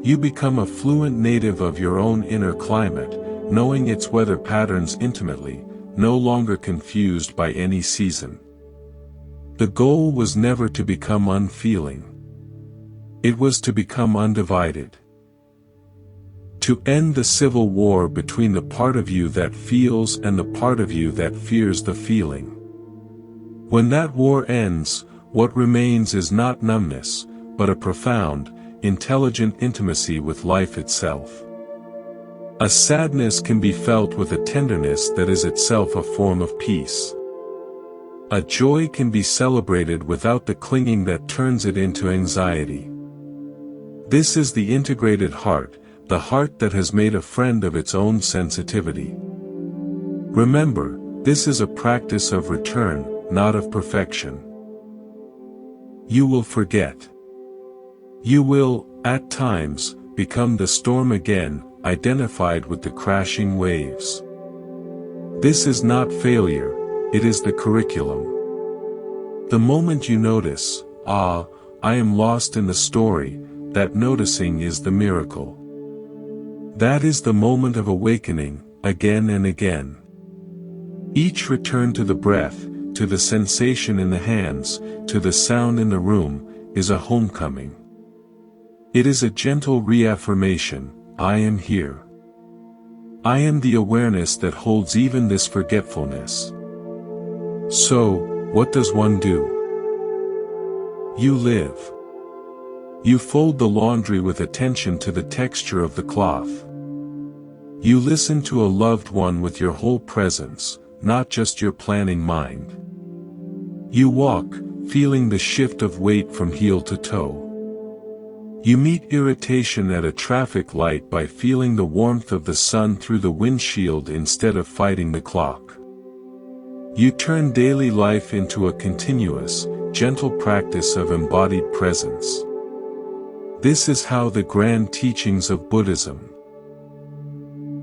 Speaker 1: You become a fluent native of your own inner climate, knowing its weather patterns intimately, no longer confused by any season. The goal was never to become unfeeling. It was to become undivided. To end the civil war between the part of you that feels and the part of you that fears the feeling. When that war ends, what remains is not numbness, but a profound, intelligent intimacy with life itself. A sadness can be felt with a tenderness that is itself a form of peace. A joy can be celebrated without the clinging that turns it into anxiety. This is the integrated heart, the heart that has made a friend of its own sensitivity. Remember, this is a practice of return, not of perfection. You will forget. You will, at times, become the storm again, identified with the crashing waves. This is not failure, it is the curriculum. The moment you notice, I am lost in the story, that noticing is the miracle. That is the moment of awakening, again and again. Each return to the breath, to the sensation in the hands, to the sound in the room, is a homecoming. It is a gentle reaffirmation: I am here. I am the awareness that holds even this forgetfulness. So, what does one do? You live. You fold the laundry with attention to the texture of the cloth. You listen to a loved one with your whole presence, not just your planning mind. You walk, feeling the shift of weight from heel to toe. You meet irritation at a traffic light by feeling the warmth of the sun through the windshield instead of fighting the clock. You turn daily life into a continuous, gentle practice of embodied presence. This is how the grand teachings of Buddhism,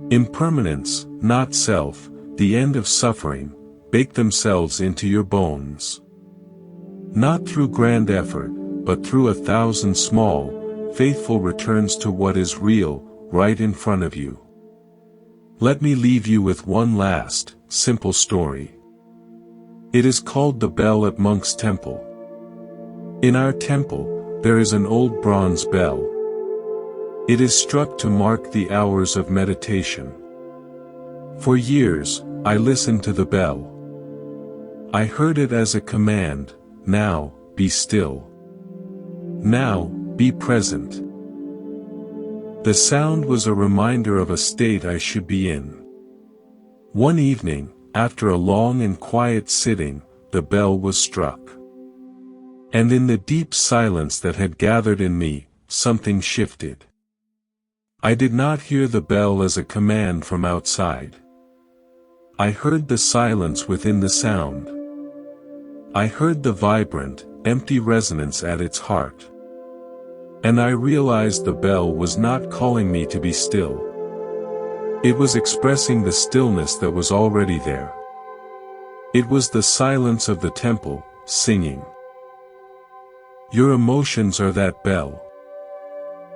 Speaker 1: impermanence, not self, the end of suffering, bake themselves into your bones. Not through grand effort, but through 1,000 small, faithful returns to what is real, right in front of you. Let me leave you with one last, simple story. It is called the bell at Monk's Temple. In our temple, there is an old bronze bell. It is struck to mark the hours of meditation. For years, I listened to the bell. I heard it as a command: now, be still. Now, be present. The sound was a reminder of a state I should be in. One evening, after a long and quiet sitting, the bell was struck. And in the deep silence that had gathered in me, something shifted. I did not hear the bell as a command from outside. I heard the silence within the sound. I heard the vibrant, empty resonance at its heart. And I realized the bell was not calling me to be still. It was expressing the stillness that was already there. It was the silence of the temple, singing. Your emotions are that bell.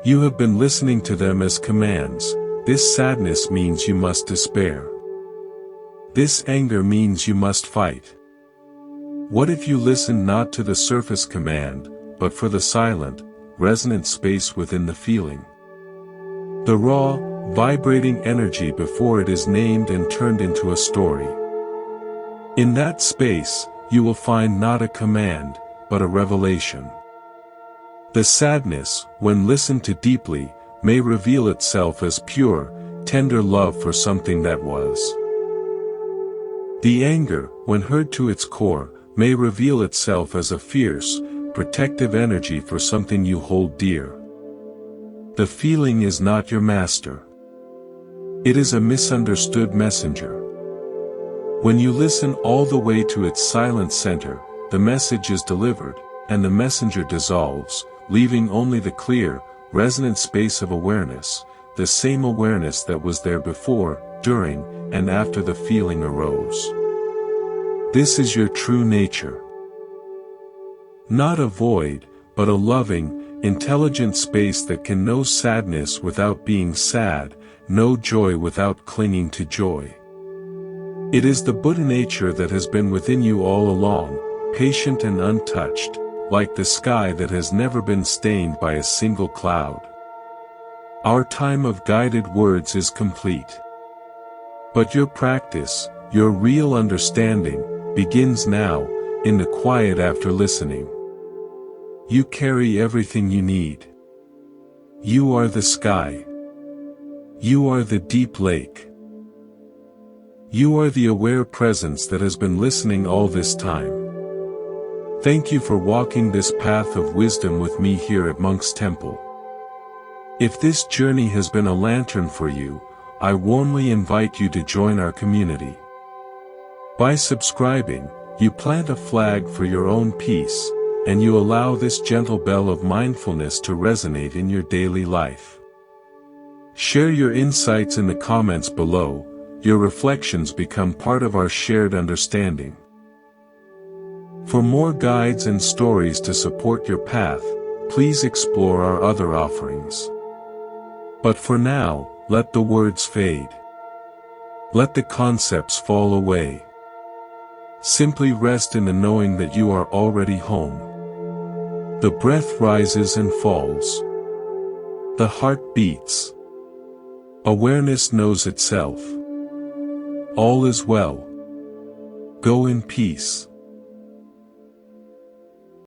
Speaker 1: You have been listening to them as commands. This sadness means you must despair. This anger means you must fight. What if you listen not to the surface command, but for the silent, resonant space within the feeling? The raw, vibrating energy before it is named and turned into a story. In that space, you will find not a command, but a revelation. The sadness, when listened to deeply, may reveal itself as pure, tender love for something that was. The anger, when heard to its core, may reveal itself as a fierce, protective energy for something you hold dear. The feeling is not your master. It is a misunderstood messenger. When you listen all the way to its silent center, the message is delivered, and the messenger dissolves, leaving only the clear, resonant space of awareness, the same awareness that was there before, during, and after the feeling arose. This is your true nature. Not a void, but a loving, intelligent space that can know sadness without being sad, know joy without clinging to joy. It is the Buddha nature that has been within you all along, patient and untouched, like the sky that has never been stained by a single cloud. Our time of guided words is complete. But your practice, your real understanding, begins now, in the quiet after listening. You carry everything you need. You are the sky. You are the deep lake. You are the aware presence that has been listening all this time. Thank you for walking this path of wisdom with me here at Monk's Temple. If this journey has been a lantern for you, I warmly invite you to join our community. By subscribing, you plant a flag for your own peace, and you allow this gentle bell of mindfulness to resonate in your daily life. Share your insights in the comments below. Your reflections become part of our shared understanding. For more guides and stories to support your path, please explore our other offerings. But for now, let the words fade. Let the concepts fall away. Simply rest in the knowing that you are already home. The breath rises and falls. The heart beats. Awareness knows itself. All is well. Go in peace.